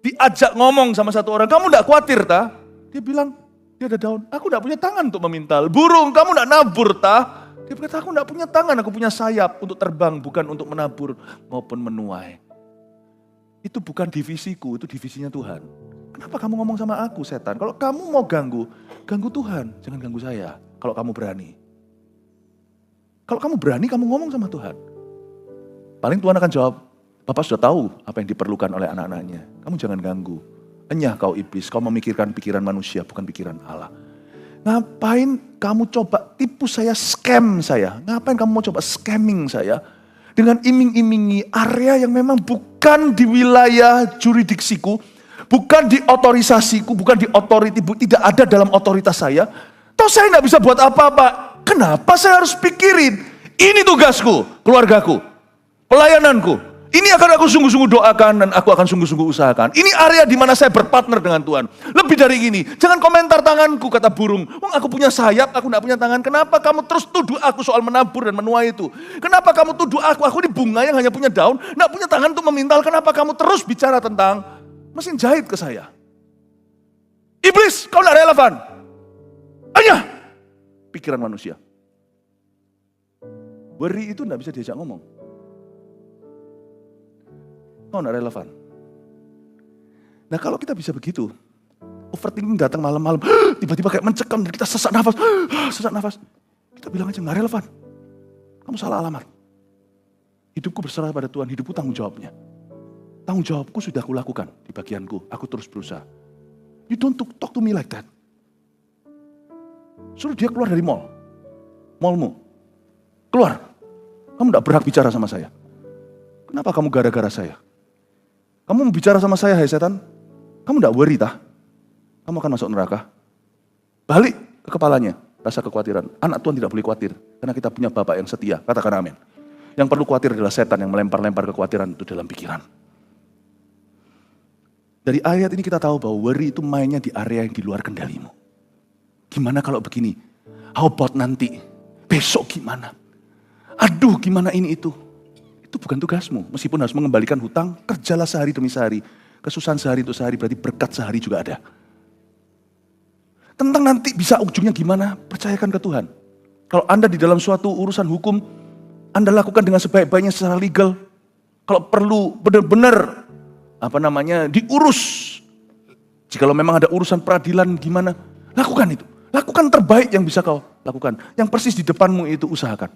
diajak ngomong sama satu orang, kamu enggak khawatir ta? Dia bilang, dia ada daun, aku enggak punya tangan untuk memintal. Burung, kamu enggak nabur ta? Dia berkata, aku enggak punya tangan, aku punya sayap untuk terbang, bukan untuk menabur maupun menuai. Itu bukan divisiku, itu divisinya Tuhan. Kenapa kamu ngomong sama aku, setan? Kalau kamu mau ganggu Tuhan, jangan ganggu saya. Kalau kamu berani. Kalau kamu berani, kamu ngomong sama Tuhan. Paling Tuhan akan jawab, Bapak sudah tahu apa yang diperlukan oleh anak-anaknya. Kamu jangan ganggu. Enyah kau iblis, kau memikirkan pikiran manusia, bukan pikiran Allah. Ngapain kamu coba tipu saya, scam saya? Ngapain kamu mau coba scamming saya? Dengan iming-imingi area yang memang bukan di wilayah juridiksiku, bukan di otorisasiku, bukan di authority, tidak ada dalam otoritas saya. Toh saya tidak bisa buat apa-apa. Kenapa saya harus pikirin? Ini tugasku, keluargaku, pelayananku. Ini akan aku sungguh-sungguh doakan dan aku akan sungguh-sungguh usahakan. Ini area di mana saya berpartner dengan Tuhan. Lebih dari ini, jangan komentar tanganku, kata burung. Wong aku punya sayap, aku tidak punya tangan. Kenapa kamu terus tuduh aku soal menabur dan menuai itu? Kenapa kamu tuduh aku ini bunga yang hanya punya daun, tidak punya tangan untuk memintal. Kenapa kamu terus bicara tentang mesin jahit ke saya? Iblis, kau tidak relevan. Hanya pikiran manusia. Worry itu tidak bisa diajak ngomong. Kau tidak relevan. Nah kalau kita bisa begitu, overthinking datang malam-malam, tiba-tiba kayak mencekam dan kita sesak nafas. Kita bilang aja nggak relevan. Kamu salah alamat. Hidupku berserah pada Tuhan, hidupku tanggung jawabnya. Tanggung jawabku sudah aku lakukan di bagianku, aku terus berusaha. You don't talk to me like that. Suruh dia keluar dari mallmu. Keluar. Kamu tidak berhak bicara sama saya. Kenapa kamu gara-gara saya? Kamu mau bicara sama saya, hai setan? Kamu tidak worry tah? Kamu akan masuk neraka. Balik ke kepalanya, rasa kekhawatiran. Anak Tuhan tidak boleh khawatir, karena kita punya Bapak yang setia. Katakan amin. Yang perlu khawatir adalah setan yang melempar-lempar kekhawatiran itu dalam pikiran. Dari ayat ini kita tahu bahwa worry itu mainnya di area yang di luar kendalimu. Gimana kalau begini? How about nanti? Besok gimana? Aduh gimana ini itu? Itu bukan tugasmu. Meskipun harus mengembalikan hutang, kerjalah sehari demi sehari. Kesusahan sehari untuk sehari berarti berkat sehari juga ada. Tentang nanti bisa ujungnya gimana, percayakan ke Tuhan. Kalau Anda di dalam suatu urusan hukum, Anda lakukan dengan sebaik-baiknya secara legal. Kalau perlu benar-benar diurus. Jikalau memang ada urusan peradilan gimana, lakukan itu. Lakukan terbaik yang bisa kau lakukan. Yang persis di depanmu itu usahakan.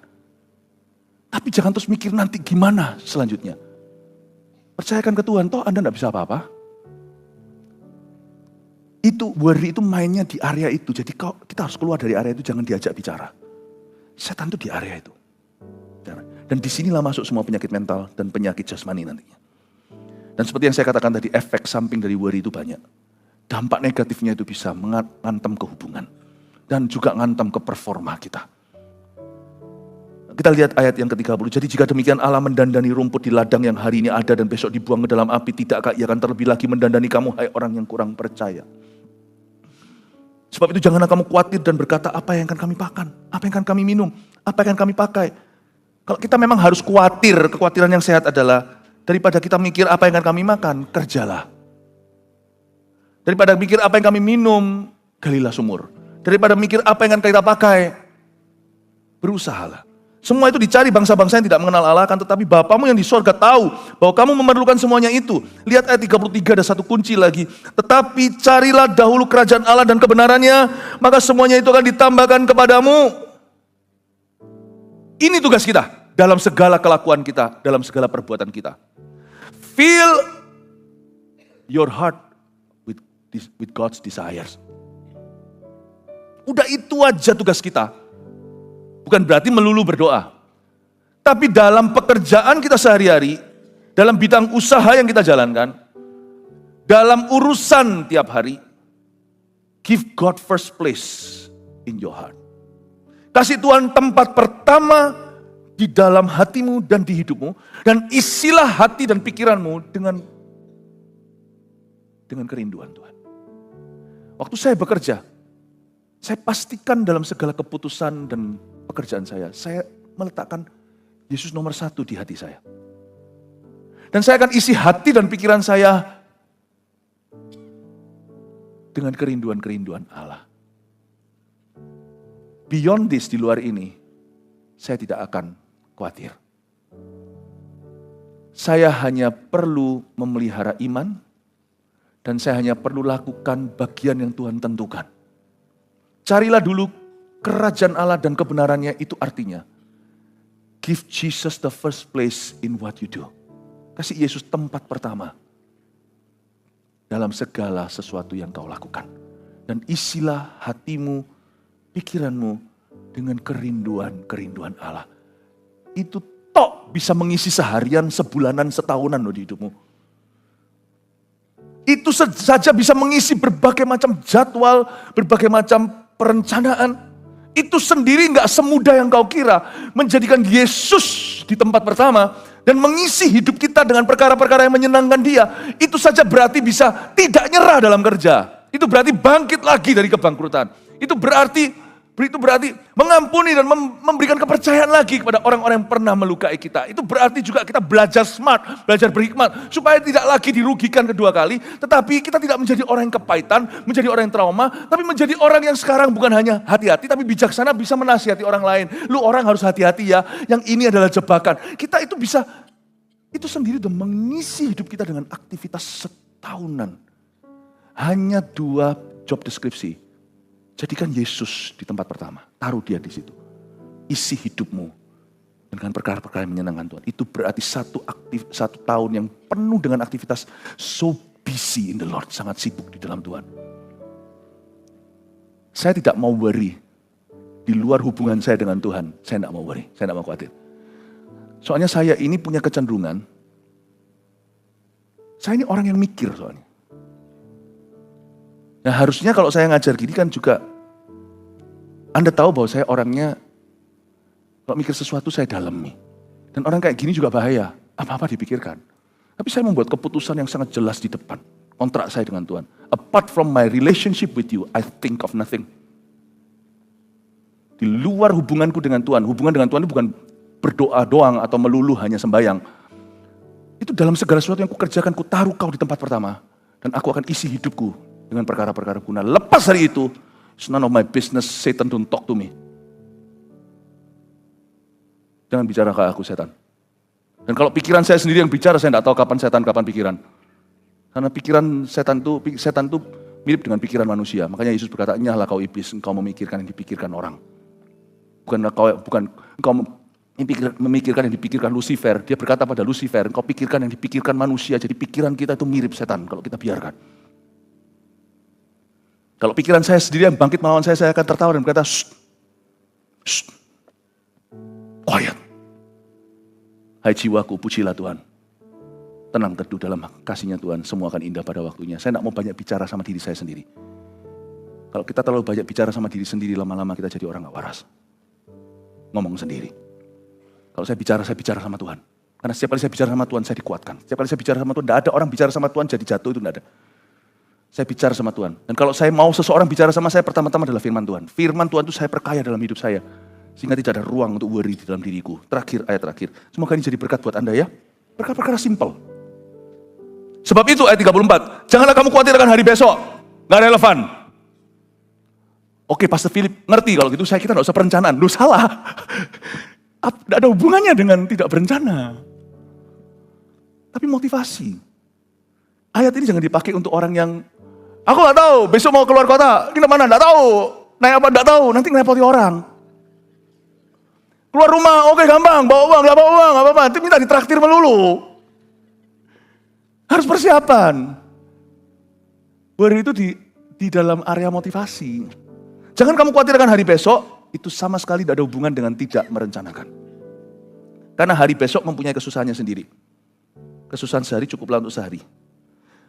Tapi jangan terus mikir nanti gimana selanjutnya. Percayakan ke Tuhan, toh Anda tidak bisa apa-apa. Itu worry itu mainnya di area itu. Jadi kita harus keluar dari area itu, jangan diajak bicara. Setan itu di area itu. Dan disinilah masuk semua penyakit mental dan penyakit jasmani nantinya. Dan seperti yang saya katakan tadi, efek samping dari worry itu banyak. Dampak negatifnya itu bisa mengantem ke hubungan. Dan juga ngantem ke performa kita. Kita lihat ayat yang ke-30. Jadi jika demikian Allah mendandani rumput di ladang yang hari ini ada dan besok dibuang ke dalam api, tidakkah ia akan terlebih lagi mendandani kamu, hai orang yang kurang percaya. Sebab itu janganlah kamu khawatir dan berkata, apa yang akan kami makan? Apa yang akan kami minum? Apa yang akan kami pakai? Kalau kita memang harus khawatir, kekhawatiran yang sehat adalah, daripada kita mikir apa yang akan kami makan, kerjalah. Daripada mikir apa yang kami minum, galilah sumur. Daripada mikir apa yang akan kita pakai, berusahalah. Semua itu dicari bangsa-bangsa yang tidak mengenal Allah, kan tetapi Bapamu yang di sorga tahu bahwa kamu memerlukan semuanya itu. Lihat ayat 33, ada satu kunci lagi. Tetapi carilah dahulu kerajaan Allah dan kebenarannya, maka semuanya itu akan ditambahkan kepadamu. Ini tugas kita dalam segala kelakuan kita, dalam segala perbuatan kita. Fill your heart with God's desires. Udah itu aja tugas kita. Bukan berarti melulu berdoa. Tapi dalam pekerjaan kita sehari-hari, dalam bidang usaha yang kita jalankan, dalam urusan tiap hari, give God first place in your heart. Kasih Tuhan tempat pertama di dalam hatimu dan di hidupmu, dan isilah hati dan pikiranmu dengan kerinduan Tuhan. Waktu saya bekerja, saya pastikan dalam segala keputusan dan pekerjaan saya meletakkan Yesus nomor 1 di hati saya. Dan saya akan isi hati dan pikiran saya dengan kerinduan-kerinduan Allah. Beyond this, di luar ini, saya tidak akan khawatir. Saya hanya perlu memelihara iman, dan saya hanya perlu lakukan bagian yang Tuhan tentukan. Carilah dulu kerajaan Allah dan kebenarannya, itu artinya give Jesus the first place in what you do. Kasih Yesus tempat pertama dalam segala sesuatu yang kau lakukan. Dan isilah hatimu, pikiranmu dengan kerinduan Allah. Itu tok bisa mengisi seharian, sebulanan, setahunan loh di hidupmu. Itu saja bisa mengisi berbagai macam jadwal, berbagai macam perencanaan. Itu sendiri gak semudah yang kau kira. Menjadikan Yesus di tempat pertama dan mengisi hidup kita dengan perkara-perkara yang menyenangkan Dia, itu saja berarti bisa tidak nyerah dalam kerja. Itu berarti bangkit lagi dari kebangkrutan. Itu berarti mengampuni dan memberikan kepercayaan lagi kepada orang-orang yang pernah melukai kita. Itu berarti juga kita belajar smart, belajar berhikmat, supaya tidak lagi dirugikan kedua kali, tetapi kita tidak menjadi orang yang kepahitan, menjadi orang yang trauma, tapi menjadi orang yang sekarang bukan hanya hati-hati, tapi bijaksana, bisa menasihati orang lain. Lu orang harus hati-hati ya, yang ini adalah jebakan. Kita itu bisa, itu sendiri udah mengisi hidup kita dengan aktivitas setahunan. Hanya 2 job deskripsi. Jadikan Yesus di tempat pertama, taruh Dia di situ. Isi hidupmu dengan perkara-perkara yang menyenangkan Tuhan. Itu berarti satu tahun yang penuh dengan aktivitas so busy in the Lord, sangat sibuk di dalam Tuhan. Saya tidak mau worry di luar hubungan saya dengan Tuhan. Saya tidak mau worry, saya tidak mau khawatir. Soalnya saya ini punya kecenderungan, saya ini orang yang mikir soalnya. Nah harusnya kalau saya ngajar gini kan juga, Anda tahu bahwa saya orangnya, kalau mikir sesuatu saya dalemi. Dan orang kayak gini juga bahaya, apa-apa dipikirkan. Tapi saya membuat keputusan yang sangat jelas di depan, kontrak saya dengan Tuhan. Apart from my relationship with you, I think of nothing. Di luar hubunganku dengan Tuhan, hubungan dengan Tuhan itu bukan berdoa doang atau melulu hanya sembahyang. Itu dalam segala sesuatu yang kukerjakan, ku taruh Kau di tempat pertama. Dan aku akan isi hidupku dengan perkara-perkara guna. Lepas dari itu, it's none of my business, Satan don't talk to me. Jangan bicara ke aku, setan. Dan kalau pikiran saya sendiri yang bicara, saya tidak tahu kapan setan, kapan pikiran. Karena pikiran setan itu mirip dengan pikiran manusia. Makanya Yesus berkata, "Nyahlah kau iblis, engkau memikirkan yang dipikirkan orang." Bukan engkau memikirkan yang dipikirkan Lucifer. Dia berkata pada Lucifer, engkau pikirkan yang dipikirkan manusia. Jadi pikiran kita itu mirip setan kalau kita biarkan. Kalau pikiran saya sendiri yang bangkit melawan saya akan tertawa dan berkata, "Shh, quiet. Hai jiwaku, pujilah Tuhan. Tenang teduh dalam kasih-Nya Tuhan, semua akan indah pada waktunya." Saya tidak mau banyak bicara sama diri saya sendiri. Kalau kita terlalu banyak bicara sama diri sendiri, lama-lama kita jadi orang gak waras. Ngomong sendiri. Kalau saya bicara sama Tuhan. Karena setiap kali saya bicara sama Tuhan, saya dikuatkan. Setiap kali saya bicara sama Tuhan, tidak ada orang bicara sama Tuhan jadi jatuh, itu tidak ada. Saya bicara sama Tuhan. Dan kalau saya mau seseorang bicara sama saya, pertama-tama adalah firman Tuhan. Firman Tuhan itu saya perkaya dalam hidup saya. Sehingga tidak ada ruang untuk worry di dalam diriku. Terakhir, ayat terakhir. Semoga ini jadi berkat buat Anda ya. Perkara-perkara simpel. Sebab itu ayat 34. Janganlah kamu khawatir akan hari besok. Gak relevan. Oke, Pastor Philip ngerti kalau gitu, saya kira gak usah perencanaan. Lu salah. Tidak ada hubungannya dengan tidak berencana. Tapi motivasi. Ayat ini jangan dipakai untuk orang yang, aku gak tahu, besok mau keluar kota, kita mana, gak tahu. Naik apa, gak tahu, nanti ngerepoti orang. Keluar rumah, oke gampang, bawa uang, gak bawa uang, gak apa-apa. Nanti minta ditraktir melulu. Harus persiapan. Worry itu di dalam area motivasi. Jangan kamu khawatir akan hari besok, itu sama sekali tidak ada hubungan dengan tidak merencanakan. Karena hari besok mempunyai kesusahannya sendiri. Kesusahan sehari cukuplah untuk sehari.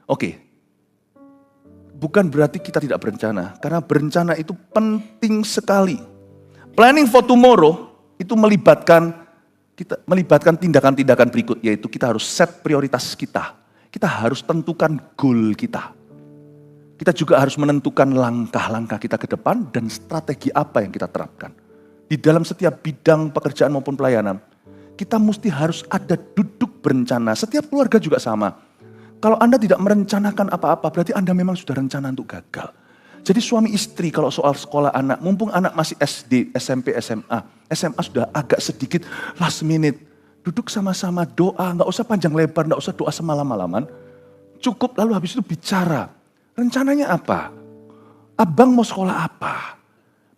Oke, bukan berarti kita tidak berencana, karena berencana itu penting sekali. Planning for tomorrow itu melibatkan tindakan-tindakan berikut, yaitu kita harus set prioritas kita. Kita harus tentukan goal kita. Kita juga harus menentukan langkah-langkah kita ke depan dan strategi apa yang kita terapkan. Di dalam setiap bidang pekerjaan maupun pelayanan, kita mesti harus ada duduk berencana. Setiap keluarga juga sama. Kalau Anda tidak merencanakan apa-apa, berarti Anda memang sudah rencana untuk gagal. Jadi suami istri kalau soal sekolah anak, mumpung anak masih SD, SMP, SMA sudah agak sedikit last minute. Duduk sama-sama doa, gak usah panjang lebar, gak usah doa semalam-malaman. Cukup lalu habis itu bicara. Rencananya apa? Abang mau sekolah apa?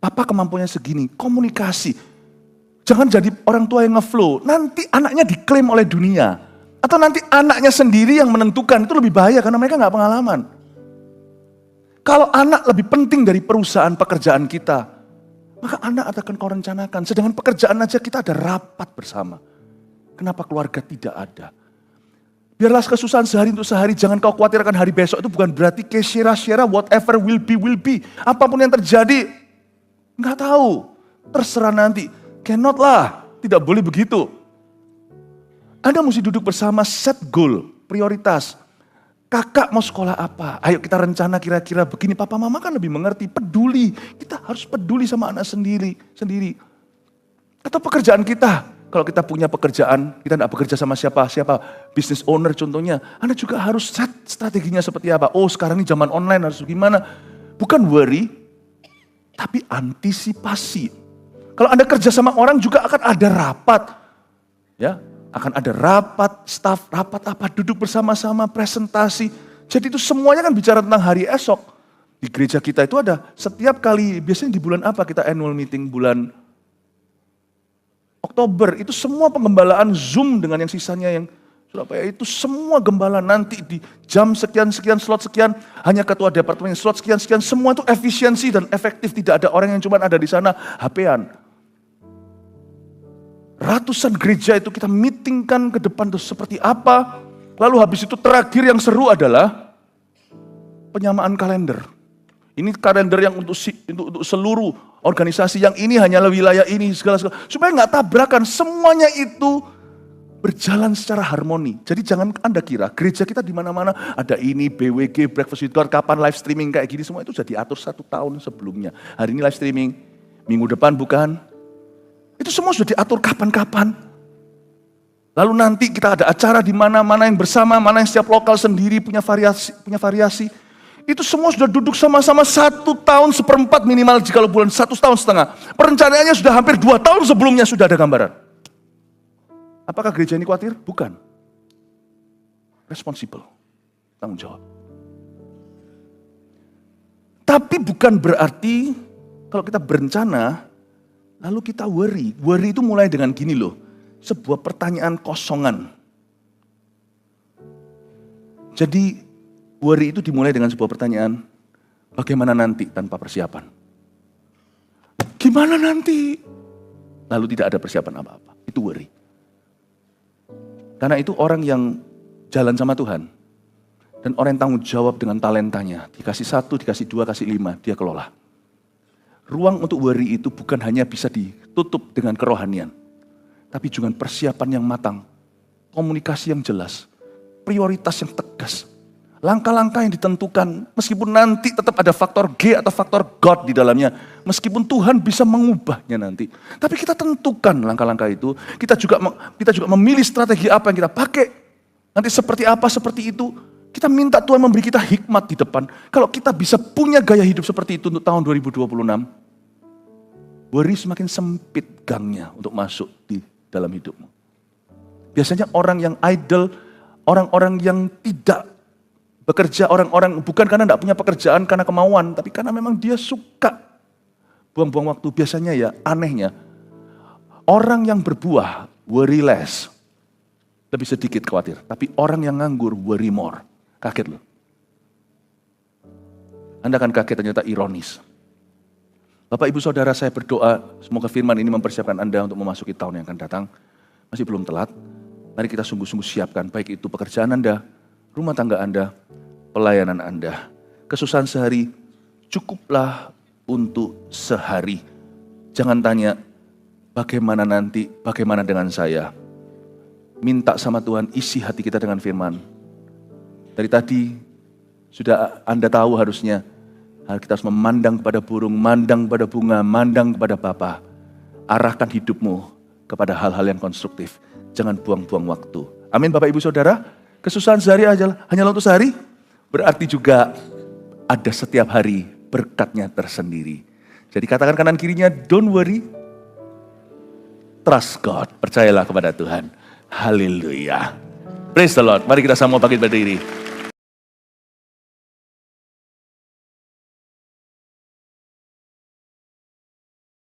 Papa kemampuannya segini, komunikasi. Jangan jadi orang tua yang ngeflow, nanti anaknya diklaim oleh dunia. Atau nanti anaknya sendiri yang menentukan, itu lebih bahaya karena mereka gak pengalaman. Kalau anak lebih penting dari perusahaan pekerjaan kita, maka anak akan kau rencanakan. Sedangkan pekerjaan aja kita ada rapat bersama. Kenapa keluarga tidak ada? Biarlah kesusahan sehari untuk sehari, jangan kau khawatir akan hari besok. Itu bukan berarti keshira-shira, whatever will be. Apapun yang terjadi, gak tahu. Terserah nanti. Cannot lah, tidak boleh begitu. Anda mesti duduk bersama, set goal, prioritas. Kakak mau sekolah apa? Ayo kita rencana kira-kira begini. Papa mama kan lebih mengerti, peduli. Kita harus peduli sama anak sendiri. Atau pekerjaan kita. Kalau kita punya pekerjaan, kita tidak bekerja sama siapa business owner contohnya. Anda juga harus set strateginya seperti apa. Oh sekarang ini zaman online harus gimana. Bukan worry, tapi antisipasi. Kalau Anda kerja sama orang juga akan ada rapat. Ya, akan ada rapat, staff, rapat apa, duduk bersama-sama, presentasi. Jadi itu semuanya kan bicara tentang hari esok. Di gereja kita itu ada setiap kali, biasanya di bulan apa kita annual meeting, bulan Oktober. Itu semua penggembalaan Zoom dengan yang sisanya yang Surabaya. Itu semua gembala nanti di jam sekian, slot sekian, hanya ketua departemen slot sekian, semua itu efisiensi dan efektif. Tidak ada orang yang cuma ada di sana HP-an. Ratusan gereja itu kita meetingkan ke depan itu seperti apa. Lalu habis itu terakhir yang seru adalah penyamaan kalender. Ini kalender yang untuk seluruh organisasi, yang ini hanyalah wilayah ini, segala. Supaya nggak tabrakan, semuanya itu berjalan secara harmoni. Jadi jangan Anda kira gereja kita di mana-mana ada ini, BWG, Breakfast with God, kapan live streaming kayak gini, semua itu sudah diatur 1 tahun sebelumnya. Hari ini live streaming, minggu depan bukan. Itu semua sudah diatur kapan-kapan. Lalu nanti kita ada acara di mana yang bersama, mana yang setiap lokal sendiri punya variasi. Itu semua sudah duduk sama-sama 1 tahun seperempat minimal, jika bulan 1,5 tahun. Perencanaannya sudah hampir 2 tahun sebelumnya sudah ada gambaran. Apakah gereja ini khawatir? Bukan. Responsible. Tanggung jawab. Tapi bukan berarti kalau kita berencana, lalu kita worry. Worry itu mulai dengan gini loh. Sebuah pertanyaan kosongan. Jadi worry itu dimulai dengan sebuah pertanyaan. Bagaimana nanti tanpa persiapan? Gimana nanti? Lalu tidak ada persiapan apa-apa. Itu worry. Karena itu orang yang jalan sama Tuhan. Dan orang yang tanggung jawab dengan talentanya. Dikasih 1, dikasih 2, kasih 5. Dia kelola. Ruang untuk worry itu bukan hanya bisa ditutup dengan kerohanian. Tapi juga persiapan yang matang. Komunikasi yang jelas. Prioritas yang tegas. Langkah-langkah yang ditentukan. Meskipun nanti tetap ada faktor G atau faktor God di dalamnya. Meskipun Tuhan bisa mengubahnya nanti. Tapi kita tentukan langkah-langkah itu. Kita juga memilih strategi apa yang kita pakai. Nanti seperti apa, seperti itu. Kita minta Tuhan memberi kita hikmat di depan. Kalau kita bisa punya gaya hidup seperti itu untuk tahun 2026, worry semakin sempit gangnya untuk masuk di dalam hidupmu. Biasanya orang yang idle, orang-orang yang tidak bekerja, orang-orang bukan karena tidak punya pekerjaan, karena kemauan, tapi karena memang dia suka buang-buang waktu. Biasanya ya anehnya, orang yang berbuah, worry less, lebih sedikit khawatir. Tapi orang yang nganggur, worry more. Kaget loh. Anda akan kaget, ternyata ironis. Bapak ibu saudara, saya berdoa semoga firman ini mempersiapkan Anda untuk memasuki tahun yang akan datang. Masih belum telat. Mari kita sungguh-sungguh siapkan, baik itu pekerjaan Anda, rumah tangga Anda, pelayanan Anda. Kesusahan sehari cukuplah untuk sehari. Jangan tanya bagaimana nanti, bagaimana dengan saya. Minta sama Tuhan, isi hati kita dengan firman. Dari tadi sudah Anda tahu harusnya kita harus memandang kepada burung, mandang kepada bunga, mandang kepada Bapa. Arahkan hidupmu kepada hal-hal yang konstruktif. Jangan buang-buang waktu. Amin Bapak Ibu Saudara. Kesusahan sehari aja hanya untuk sehari. Berarti juga ada setiap hari berkatnya tersendiri. Jadi katakan kanan kirinya, don't worry. Trust God. Percayalah kepada Tuhan. Haleluya. Praise the Lord. Mari kita sama bangkit berdiri.